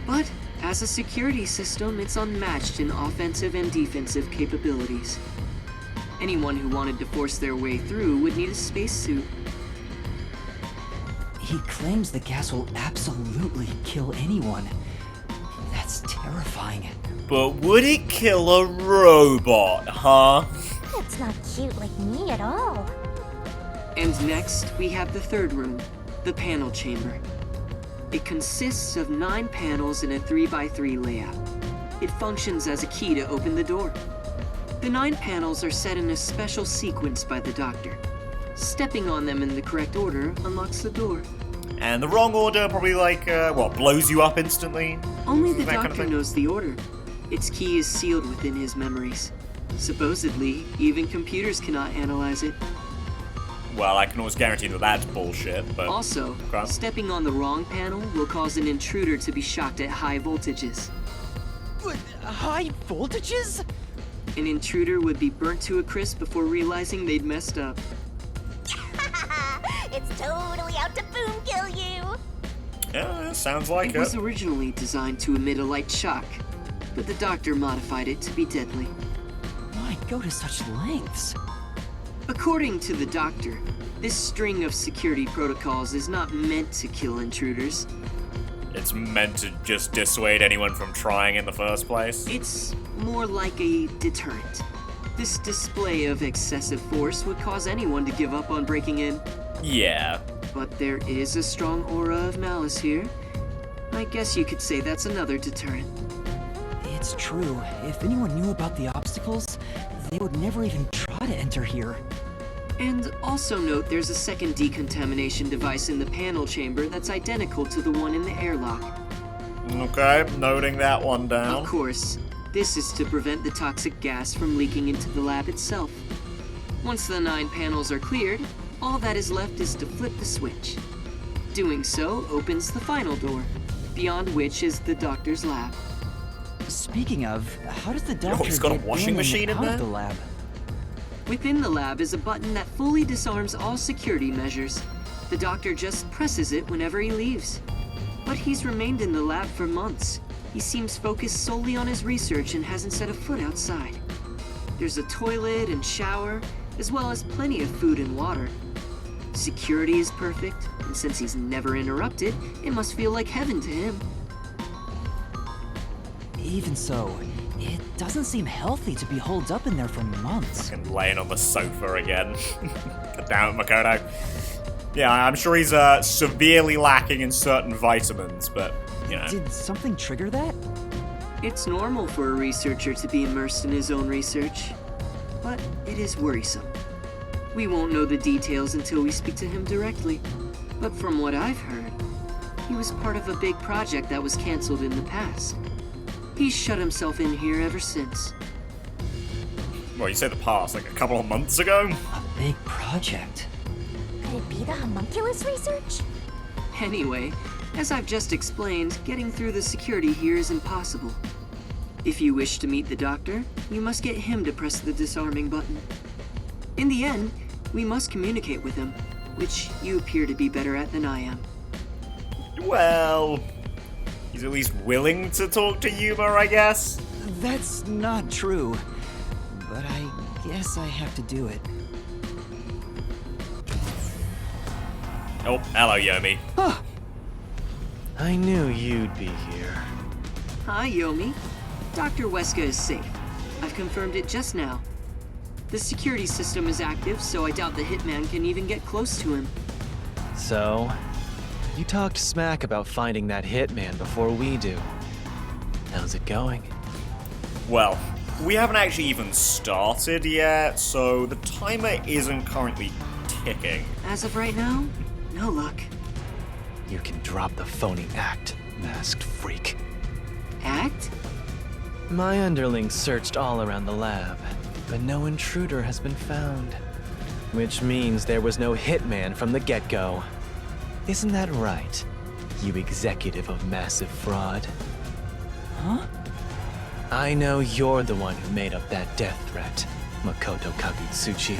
But, as a security system, it's unmatched in offensive and defensive capabilities. Anyone who wanted to force their way through would need a spacesuit.
He claims the gas will absolutely kill anyone. That's terrifying.
But would it kill a robot, huh?
That's not cute like me at all.
And next, we have the third room, the panel chamber. It consists of 9 panels in a 3x3 layout. It functions as a key to open the door. The 9 panels are set in a special sequence by the Doctor. Stepping on them in the correct order unlocks the door.
And the wrong order probably blows you up instantly?
Only the
That kind of
Doctor
thing?
knows the order. Its key is sealed within his memories. Supposedly, even computers cannot analyze it.
Well, I can always guarantee that that's bullshit, but...
Also,
Okay.
stepping on the wrong panel will cause an intruder to be shocked at high voltages.
High voltages?
An intruder would be burnt to a crisp before realizing they'd messed up.
It's totally out to boom kill you.
Yeah, sounds like
It
it.
was originally designed to emit a light shock, but the Doctor modified it to be deadly.
Why go to such lengths?
According to the Doctor, this string of security protocols is not meant to kill intruders.
It's meant to just dissuade anyone from trying in the first place.
It's more like a deterrent. This display of excessive force would cause anyone to give up on breaking in.
Yeah.
But there is a strong aura of malice here. I guess you could say that's another deterrent.
It's true. If anyone knew about the obstacles, they would never even try to enter here.
And also note there's a second decontamination device in the panel chamber that's identical to the one in the airlock.
Okay, noting that one
Of
down.
course, this is to prevent the toxic gas from leaking into the lab itself. Once the 9 panels are cleared, all that is left is to flip the switch. Doing so opens the final door, beyond which is the Doctor's lab.
Speaking of, how does the doctor
he's got a
get
washing
in and
machine in
out
there?
of the lab?
Within the lab is a button that fully disarms all security measures. The Doctor just presses it whenever he leaves. But he's remained in the lab for months. He seems focused solely on his research and hasn't set a foot outside. There's a toilet and shower, as well as plenty of food and water. Security is perfect, and since he's never interrupted, it must feel like heaven to him.
Even so, it doesn't seem healthy to be holed up in there for months.
And laying on the sofa again. God damn it, Makoto. Yeah, I'm sure he's severely lacking in certain vitamins, but, you know.
Did something trigger that?
It's normal for a researcher to be immersed in his own research, but it is worrisome. We won't know the details until we speak to him directly, but from what I've heard, he was part of a big project that was canceled in the past. He's shut himself in here ever since.
Well, you say the past, like a couple of months ago?
A big project.
Could it be the homunculus research?
Anyway, as I've just explained, getting through the security here is impossible. If you wish to meet the Doctor, you must get him to press the disarming button. In the end, we must communicate with him, which you appear to be better at than I am.
Well, he's at least willing to talk to Yuma, I guess.
That's not true. But I guess I have to do it.
Oh, hello, Yomi.
I knew you'd be here.
Hi, Yomi. Dr. Weska is safe. I've confirmed it just now. The security system is active, so I doubt the hitman can even get close to him.
So, you talked smack about finding that hitman before we do. How's it going?
Well, we haven't actually even started yet, so the timer isn't currently ticking.
As of right now, no luck.
You can drop the phony act, masked freak.
Act?
My underlings searched all around the lab, but no intruder has been found. Which means there was no hitman from the get-go. Isn't that right, you executive of massive fraud?
Huh?
I know you're the one who made up that death threat. Makoto Kagutsuchi.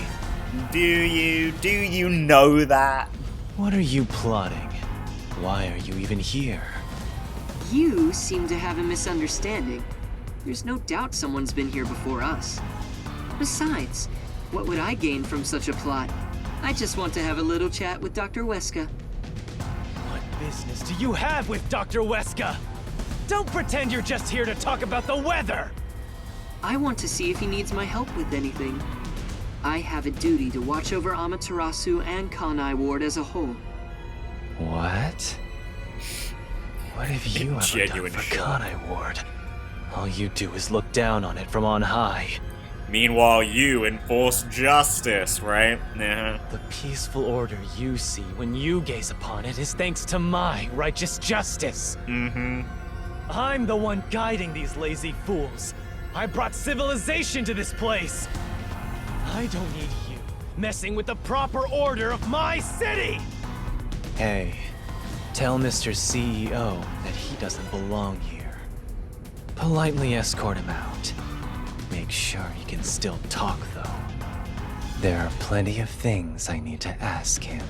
Do you know that?
What are you plotting? Why are you even here?
You seem to have a misunderstanding. There's no doubt someone's been here before us. Besides, what would I gain from such a plot? I just want to have a little chat with Dr. Weska.
What business do you have with Dr. Weska? Don't pretend you're just here to talk about the weather!
I want to see if he needs my help with anything. I have a duty to watch over Amaterasu and Kanai Ward as a whole.
What? What have you ever
Genuine
done for
shock.
Kanai Ward? All you do is look down on it from on high.
Meanwhile, you enforce justice, right? Yeah.
The peaceful order you see when you gaze upon it is thanks to my righteous justice.
Mm-hmm.
I'm the one guiding these lazy fools. I brought civilization to this place. I don't need you messing with the proper order of my city! Hey, tell Mr. CEO that he doesn't belong here. Politely escort him out. Make sure he can still talk, though. There are plenty of things I need to ask him.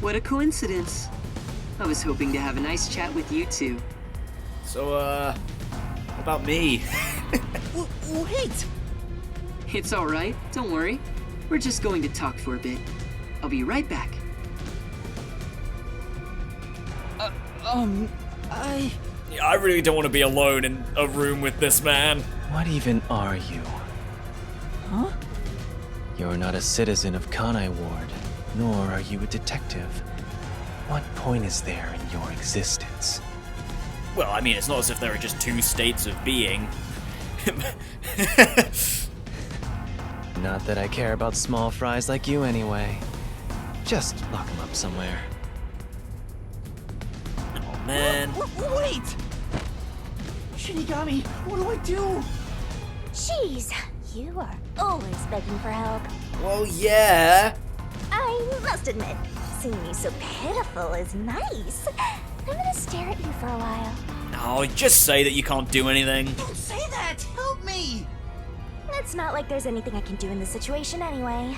What a coincidence. I was hoping to have a nice chat with you two.
So, about me?
Wait!
It's alright, don't worry. We're just going to talk for a bit. I'll be right back.
I really don't want to be alone in a room with this man.
What even are you?
Huh?
You're not a citizen of Kanai Ward, nor are you a detective. What point is there in your existence?
Well, I mean, it's not as if there are just two states of being.
Not that I care about small fries like you anyway. Just lock him up somewhere.
Oh, man.
Wait! Shinigami, what do I do?
Jeez, you are always begging for help.
Well, yeah.
I must admit, seeing you so pitiful is nice. I'm gonna stare at you for a while.
Oh, just say that you can't do anything.
Don't say that! Help me!
It's not like there's anything I can do in this situation anyway.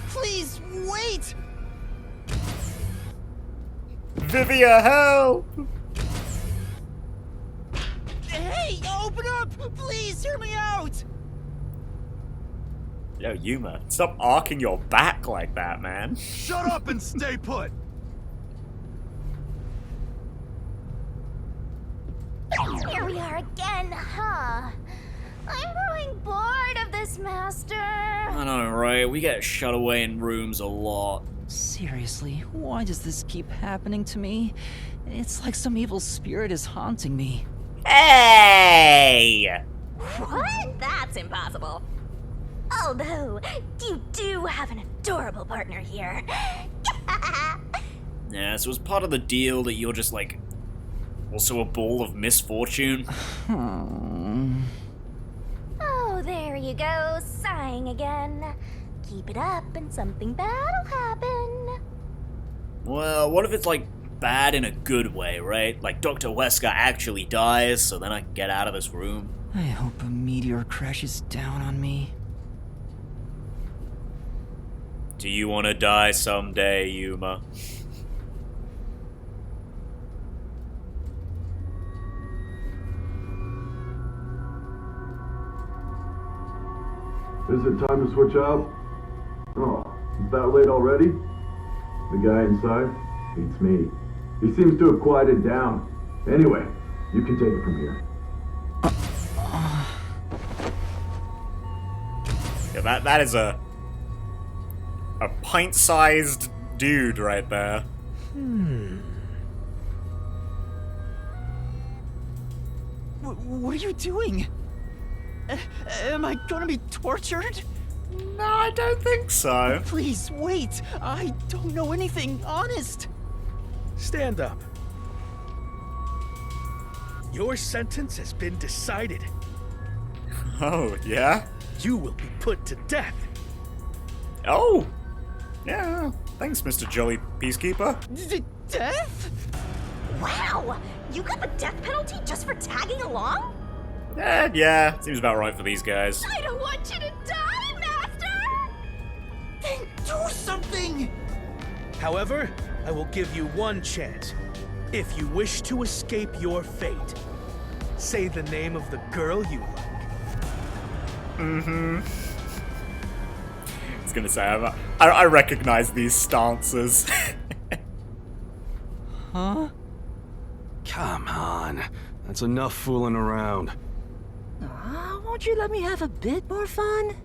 Please, wait!
Vivia, help!
Hey, open up! Please, hear me out!
Yo, Yuma, stop arcing your back like that, man.
Shut up and stay put!
Here we are again, huh? I'm growing bored of this, Master.
I know, right? We get shut away in rooms a lot.
Seriously, why does this keep happening to me? It's like some evil spirit is haunting me.
Hey!
What? That's impossible. Although, you do have an adorable partner here.
Yeah, so as part of the deal that you're just like also a ball of misfortune.
Oh, there you go, sighing again. Keep it up and something bad'll happen.
Well, what if it's like bad in a good way, right? Like Dr. Wesker actually dies, so then I can get out of this room.
I hope a meteor crashes down on me.
Do you want to die someday, Yuma?
Is it time to switch out? Oh, it's that late already? The guy inside beats me. He seems to have quieted down. Anyway, you can take it from here.
Yeah, that is a pint-sized dude right there.
What are you doing? Am I gonna be tortured?
No, I don't think so.
Please, wait! I don't know anything, honest!
Stand up. Your sentence has been decided.
Oh, yeah?
You will be put to death.
Oh! Yeah, thanks, Mr. Jolly Peacekeeper.
Death?
Wow, you got the death penalty just for tagging along?
Yeah, seems about right for these guys.
I don't want you to die, Master!
Then do something! However, I will give you one chance. If you wish to escape your fate, say the name of the girl you like.
I was gonna say, I recognize these stances.
Huh?
Come on. That's enough fooling around.
Won't you let me have a bit more fun?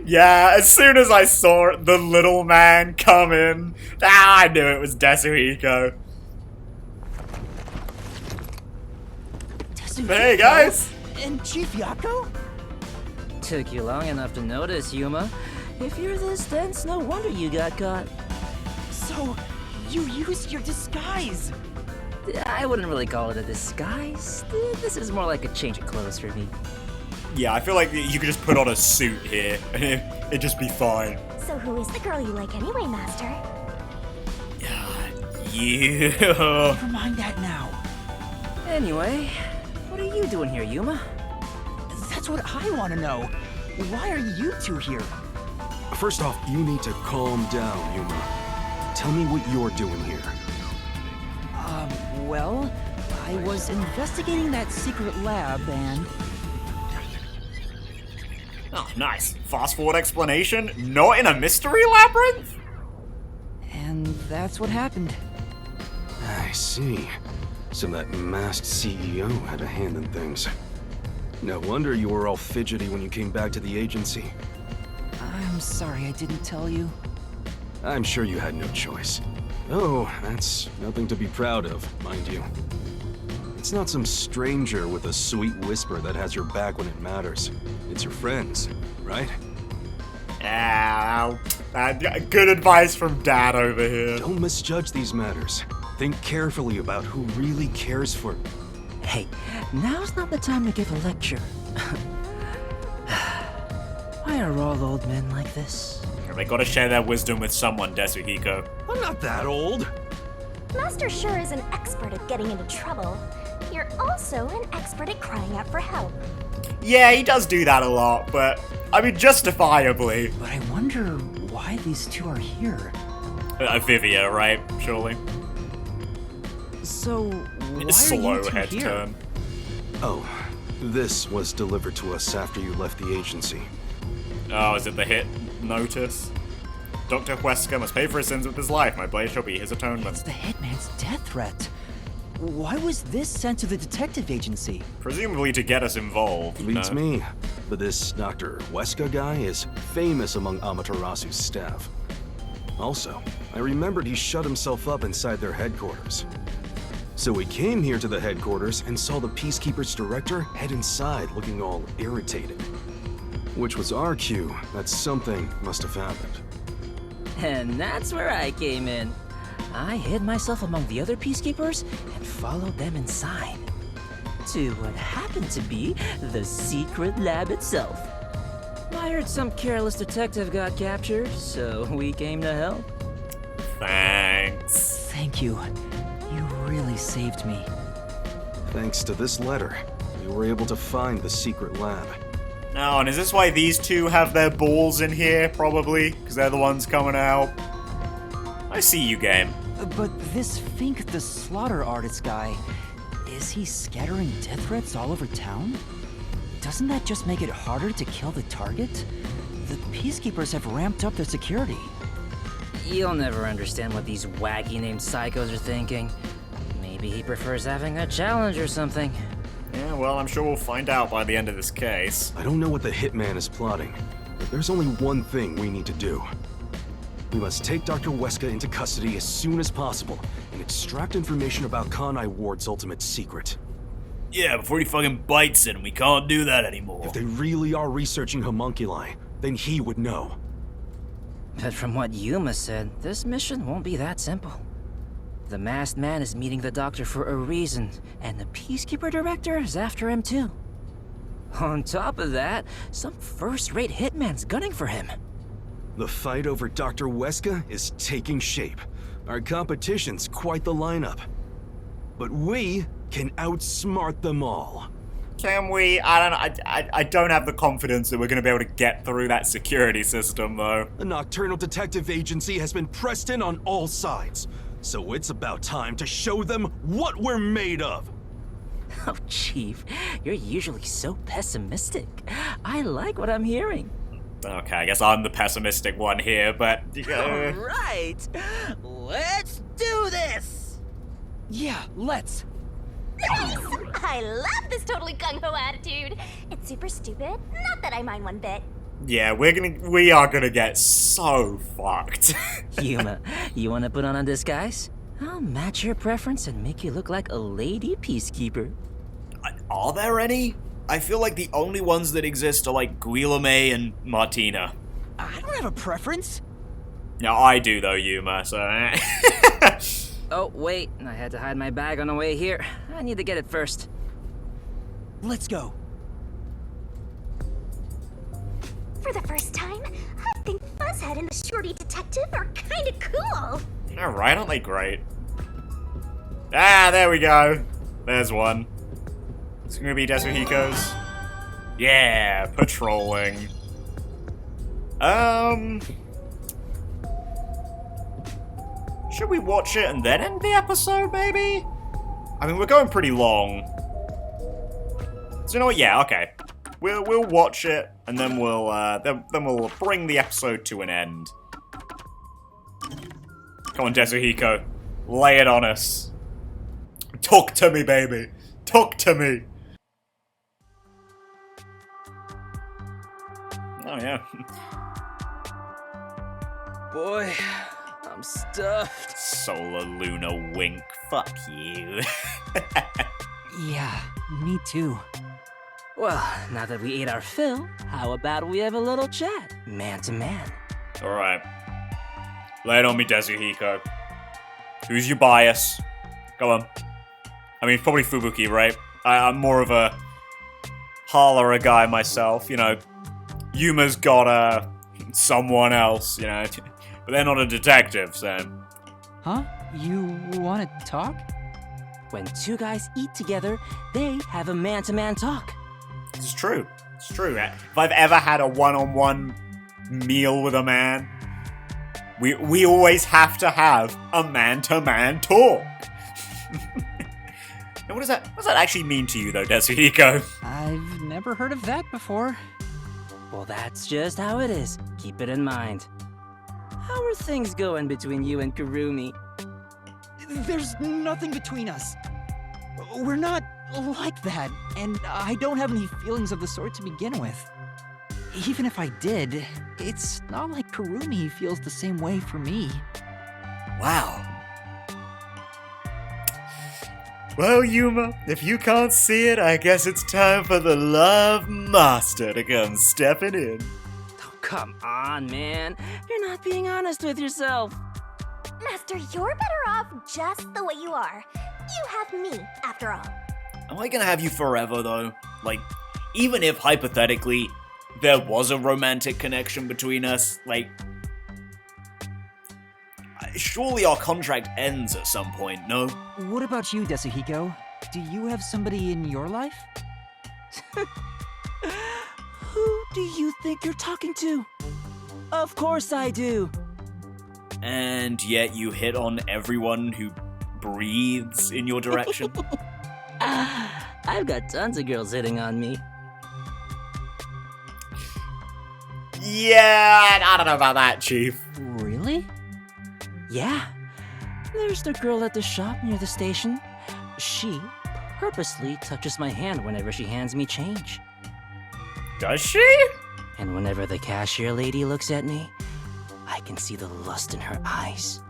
Yeah, as soon as I saw the little man come in, I knew it was Desuhiko. But hey, guys!
And Chief Yako?
Took you long enough to notice, Yuma. If you're this dense, no wonder you got caught.
So, you used your disguise!
I wouldn't really call it a disguise. This is more like a change of clothes for me.
Yeah, I feel like you could just put on a suit here, and it'd just be fine.
So who is the girl you like anyway, Master?
You.
Never mind that now.
Anyway, what are you doing here, Yuma?
That's what I want to know. Why are you two here?
First off, you need to calm down, Yuma. Tell me what you're doing here.
Well, I was investigating that secret lab and...
Oh, nice. Fast forward explanation? Not in a mystery labyrinth?
And that's what happened.
I see. So that masked CEO had a hand in things. No wonder you were all fidgety when you came back to the agency.
I'm sorry I didn't tell you.
I'm sure you had no choice. Oh, that's nothing to be proud of, mind you. It's not some stranger with a sweet whisper that has your back when it matters. It's your friends, right?
Good advice from Dad over here.
Don't misjudge these matters. Think carefully about who really cares for...
Hey, now's not the time to give a lecture. Why are all old men like this?
They gotta share their wisdom with someone, Desuhiko.
I'm not that old.
Master sure is an expert at getting into trouble. You're also an expert at crying out for help.
Yeah, he does do that a lot, but I mean, justifiably.
But I wonder why these two are here.
Vivia, right? Surely.
So, why
Slow
are you two
head
here?
turn.
Oh, this was delivered to us after you left the agency.
Oh, is it the hit notice? Dr. Huesca must pay for his sins with his life. My blade shall be his atonement.
It's the Hitman's death threat. Why was this sent to the detective agency?
Presumably to get us involved.
Beats
no?
me. But this Dr. Huesca guy is famous among Amaterasu's staff. Also, I remembered he shut himself up inside their headquarters. So we came here to the headquarters and saw the Peacekeeper's director head inside looking all irritated. Which was our cue that something must have happened.
And that's where I came in. I hid myself among the other Peacekeepers and followed them inside. To what happened to be the secret lab itself. I heard some careless detective got captured, so we came to help.
Thanks.
Thank you. You really saved me.
Thanks to this letter, we were able to find the secret lab.
Oh, and is this why these two have their balls in here, probably? Because they're the ones coming out? I see you, game.
But this Fink the slaughter artist guy, is he scattering death threats all over town? Doesn't that just make it harder to kill the target? The Peacekeepers have ramped up their security. You'll never understand what these wacky-named psychos are thinking. Maybe he prefers having a challenge or something.
Yeah, well, I'm sure we'll find out by the end of this case.
I don't know what the hitman is plotting, but there's only one thing we need to do. We must take Dr. Huesca into custody as soon as possible and extract information about Kanai Ward's ultimate secret.
Yeah, before he fucking bites it, and we can't do that anymore.
If they really are researching homunculi, then he would know.
But from what Yuma said, this mission won't be that simple. The masked man is meeting the doctor for a reason, and the Peacekeeper director is after him too. On top of that, some first-rate hitman's gunning for him.
The fight over Dr. Huesca is taking shape. Our competition's quite the lineup. but we can outsmart them all.
Can we? I don't have the confidence that we're going to be able to get through that security system, though.
The Nocturnal Detective Agency has been pressed in on all sides, so it's about time to show them what we're made of.
Oh, Chief, you're usually so pessimistic. I like what I'm hearing.
Okay, I guess I'm the pessimistic one here, but...
Right! Let's do this! Yeah, let's.
I love this totally gung-ho attitude. It's super stupid. Not that I mind one bit.
Yeah, we are gonna get so fucked.
Yuma, you wanna put on a disguise? I'll match your preference and make you look like a lady peacekeeper.
Are there any? I feel like the only ones that exist are like Guilherme and Martina.
I don't have a preference.
Yeah, I do though, Yuma, so...
Oh, wait, I had to hide my bag on the way here. I need to get it first. Let's go.
For the first time, I think Fuzzhead and the Shorty Detective are kinda cool.
Alright, aren't they great? Ah, there we go. There's one. It's gonna be Desuhiko's. Yeah, patrolling. Should we watch it and then end the episode, maybe? I mean, we're going pretty long. So you know what? Yeah, okay. We'll watch it and then we'll bring the episode to an end. Come on, Desuhiko, lay it on us. Talk to me, baby. Talk to me. Oh yeah.
Boy, I'm stuffed.
Solar Luna wink. Fuck you.
Yeah, me too. Well, now that we ate our fill, how about we have a little chat, man to man?
Alright. Lay it on me, Desuhiko. Who's your bias? Go on. I mean, probably Fubuki, right? I'm more of a holler guy myself, you know. Yuma's got someone else, you know. But they're not a detective, so...
Huh? You wanna talk? When two guys eat together, they have a man-to-man talk.
It's true. It's true. If I've ever had a one-on-one meal with a man, we always have to have a man-to-man talk. And what does that actually mean to you, though, Desuhiko?
I've never heard of that before. Well, that's just how it is. Keep it in mind. How are things going between you and Kurumi?
There's nothing between us. We're not like that, and I don't have any feelings of the sort to begin with. Even if I did, it's not like Kurumi feels the same way for me.
Wow. Well, Yuma, if you can't see it, I guess it's time for the Love Master to come stepping in.
Oh, come on, man. You're not being honest with yourself.
Master, you're better off just the way you are. You have me, after all.
Am I gonna have you forever, though? Like, even if, hypothetically, there was a romantic connection between us, like... surely our contract ends at some point, no?
What about you, Desuhiko? Do you have somebody in your life?
Who do you think you're talking to? Of course I do.
And yet you hit on everyone who breathes in your direction?
I've got tons of girls hitting on me.
Yeah, I don't know about that, Chief.
Really?
Yeah. There's the girl at the shop near the station. She purposely touches my hand whenever she hands me change.
Does she?
And whenever the cashier lady looks at me, I can see the lust in her eyes.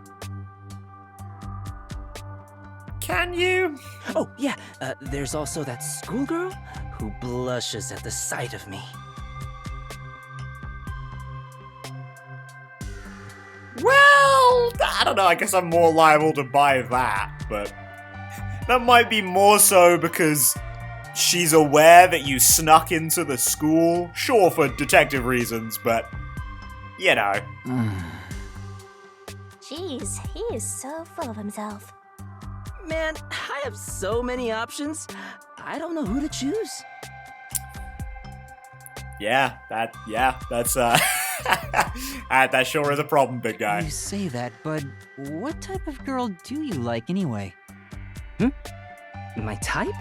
Can you?
Oh, yeah. There's also that schoolgirl who blushes at the sight of me.
Well, I don't know, I guess I'm more liable to buy that, but that might be more so because she's aware that you snuck into the school. Sure, for detective reasons, but, you know.
Jeez, he is so full of himself.
Man, I have so many options. I don't know who to choose.
Yeah, that's that sure is a problem, big guy.
You say that, but what type of girl do you like anyway?
My type?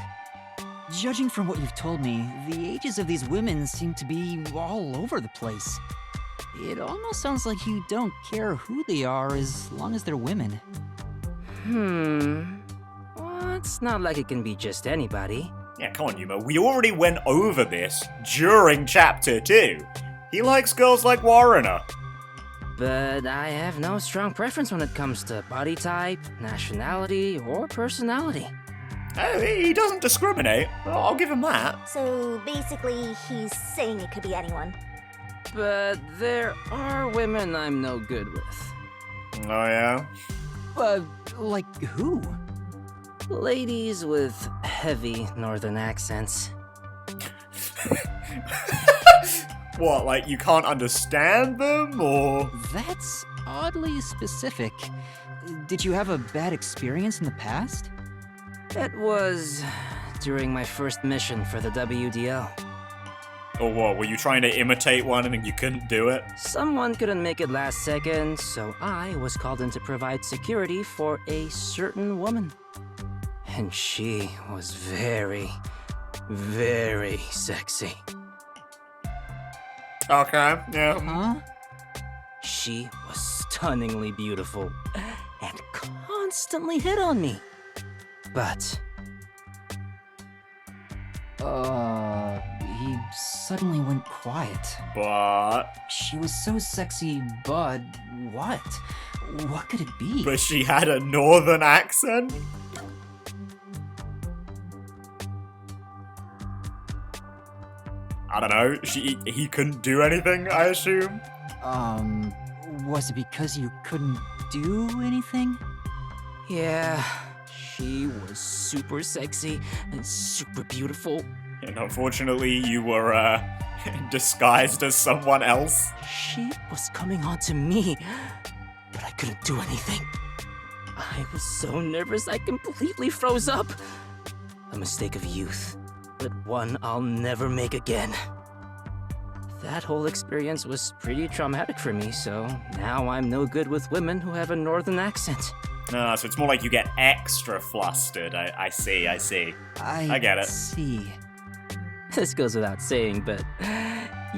Judging from what you've told me, the ages of these women seem to be all over the place. It almost sounds like you don't care who they are as long as they're women.
Well, it's not like it can be just anybody.
Yeah, come on, Yuma. We already went over this during Chapter 2. He likes girls like Warrener.
But I have no strong preference when it comes to body type, nationality, or personality.
Oh, he doesn't discriminate. I'll give him that.
So basically, he's saying it could be anyone.
But there are women I'm no good with.
Oh, yeah?
Like who?
Ladies with heavy northern accents.
What, like you can't understand them, or...?
That's oddly specific. Did you have a bad experience in the past?
That was during my first mission for the WDO.
Or what, were you trying to imitate one and you couldn't do it?
Someone couldn't make it last second, so I was called in to provide security for a certain woman. And she was very, very sexy.
Okay, yeah.
Huh?
She was stunningly beautiful and constantly hit on me. But...
he suddenly went quiet.
But...
She was so sexy, but what? What could it be?
But she had a northern accent? I don't know, he couldn't do anything, I assume?
Was it because you couldn't do anything?
Yeah, she was super sexy and super beautiful.
And unfortunately, you were, disguised as someone else?
She was coming on to me, but I couldn't do anything. I was so nervous I completely froze up. A mistake of youth, but one I'll never make again. That whole experience was pretty traumatic for me, so now I'm no good with women who have a northern accent.
No, so it's more like you get extra flustered. I see. I get it.
See.
This goes without saying, but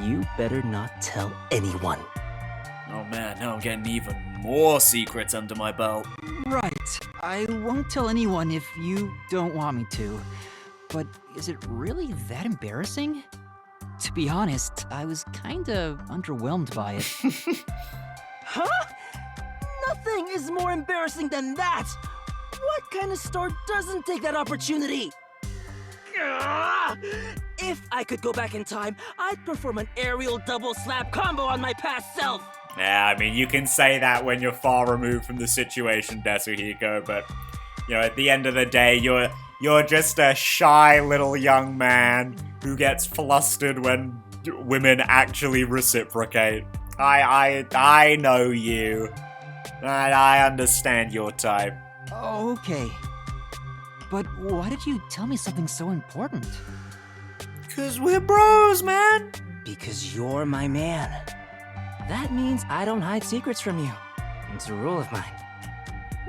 you better not tell anyone.
Oh man, now I'm getting even more secrets under my belt.
Right. I won't tell anyone if you don't want me to. But is it really that embarrassing? To be honest, I was kinda underwhelmed by it.
Huh? Nothing is more embarrassing than that! What kind of store doesn't take that opportunity? If I could go back in time, I'd perform an aerial double slap combo on my past self!
Yeah, I mean, you can say that when you're far removed from the situation, Desuhiko, but, you know, at the end of the day, you're just a shy little young man who gets flustered when women actually reciprocate. I know you. I understand your type.
Okay. But why did you tell me something so important?
'Cause we're bros, man.
Because you're my man. That means I don't hide secrets from you. It's a rule of mine.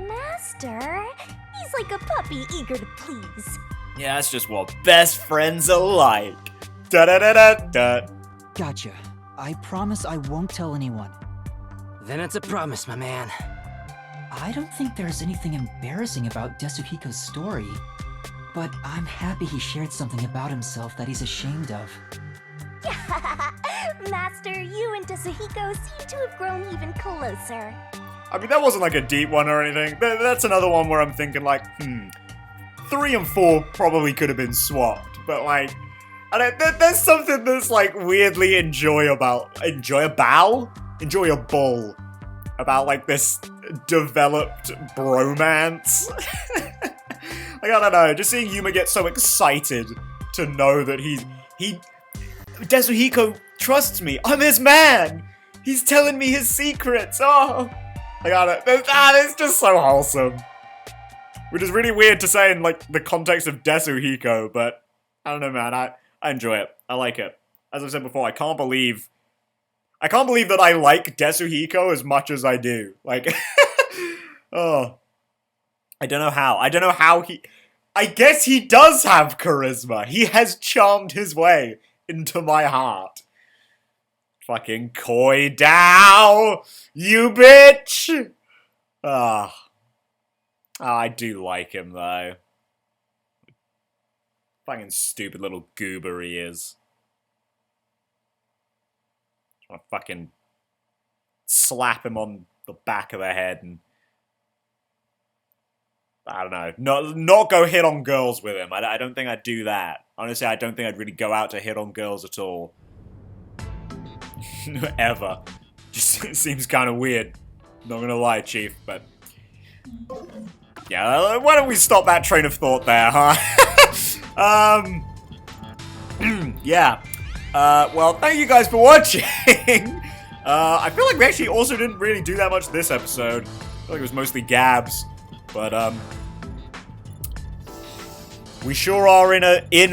Master, he's like a puppy eager to please.
Yeah, that's just what best friends are like. Da-da-da-da-da.
Gotcha. I promise I won't tell anyone.
Then it's a promise, my man.
I don't think there's anything embarrassing about Desuhiko's story, but I'm happy he shared something about himself that he's ashamed of.
Master, you and Desuhiko seem to have grown even closer.
I mean, that wasn't like a deep one or anything. That's another one where I'm thinking like, 3 and 4 probably could have been swapped, but like, there's something that's like weirdly enjoyable about like this developed bromance. Like, I don't know, just seeing Yuma get so excited to know that Desuhiko trusts me. I'm his man. He's telling me his secrets. Oh, I got it. It's just so wholesome. Which is really weird to say in, like, the context of Desuhiko, but I don't know, man. I enjoy it. I like it. As I've said before, I can't believe that I like Desuhiko as much as I do. Like, oh. I don't know how. I don't know how he... I guess he does have charisma. He has charmed his way into my heart. Fucking Koi Dao, you bitch! Ah. I do like him, though. Fucking stupid little goober he is. Just wanna fucking slap him on the back of the head and... I don't know. Not go hit on girls with him. I don't think I'd do that. Honestly, I don't think I'd really go out to hit on girls at all. Ever. Just it seems kind of weird. Not gonna lie, Chief, but... Yeah, why don't we stop that train of thought there, huh? Yeah. Well, thank you guys for watching. I feel like we actually also didn't really do that much this episode. I feel like it was mostly Gabs. But, we sure are in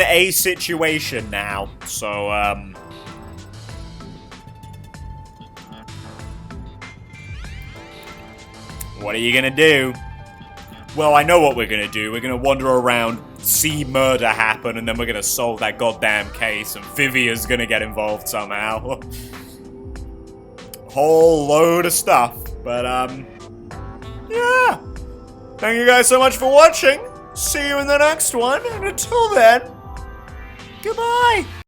a situation now, so, what are you gonna do? Well, I know what we're gonna do. We're gonna wander around, see murder happen, and then we're gonna solve that goddamn case, and Vivia's gonna get involved somehow. Whole load of stuff, but, yeah. Thank you guys so much for watching. See you in the next one, and until then, goodbye.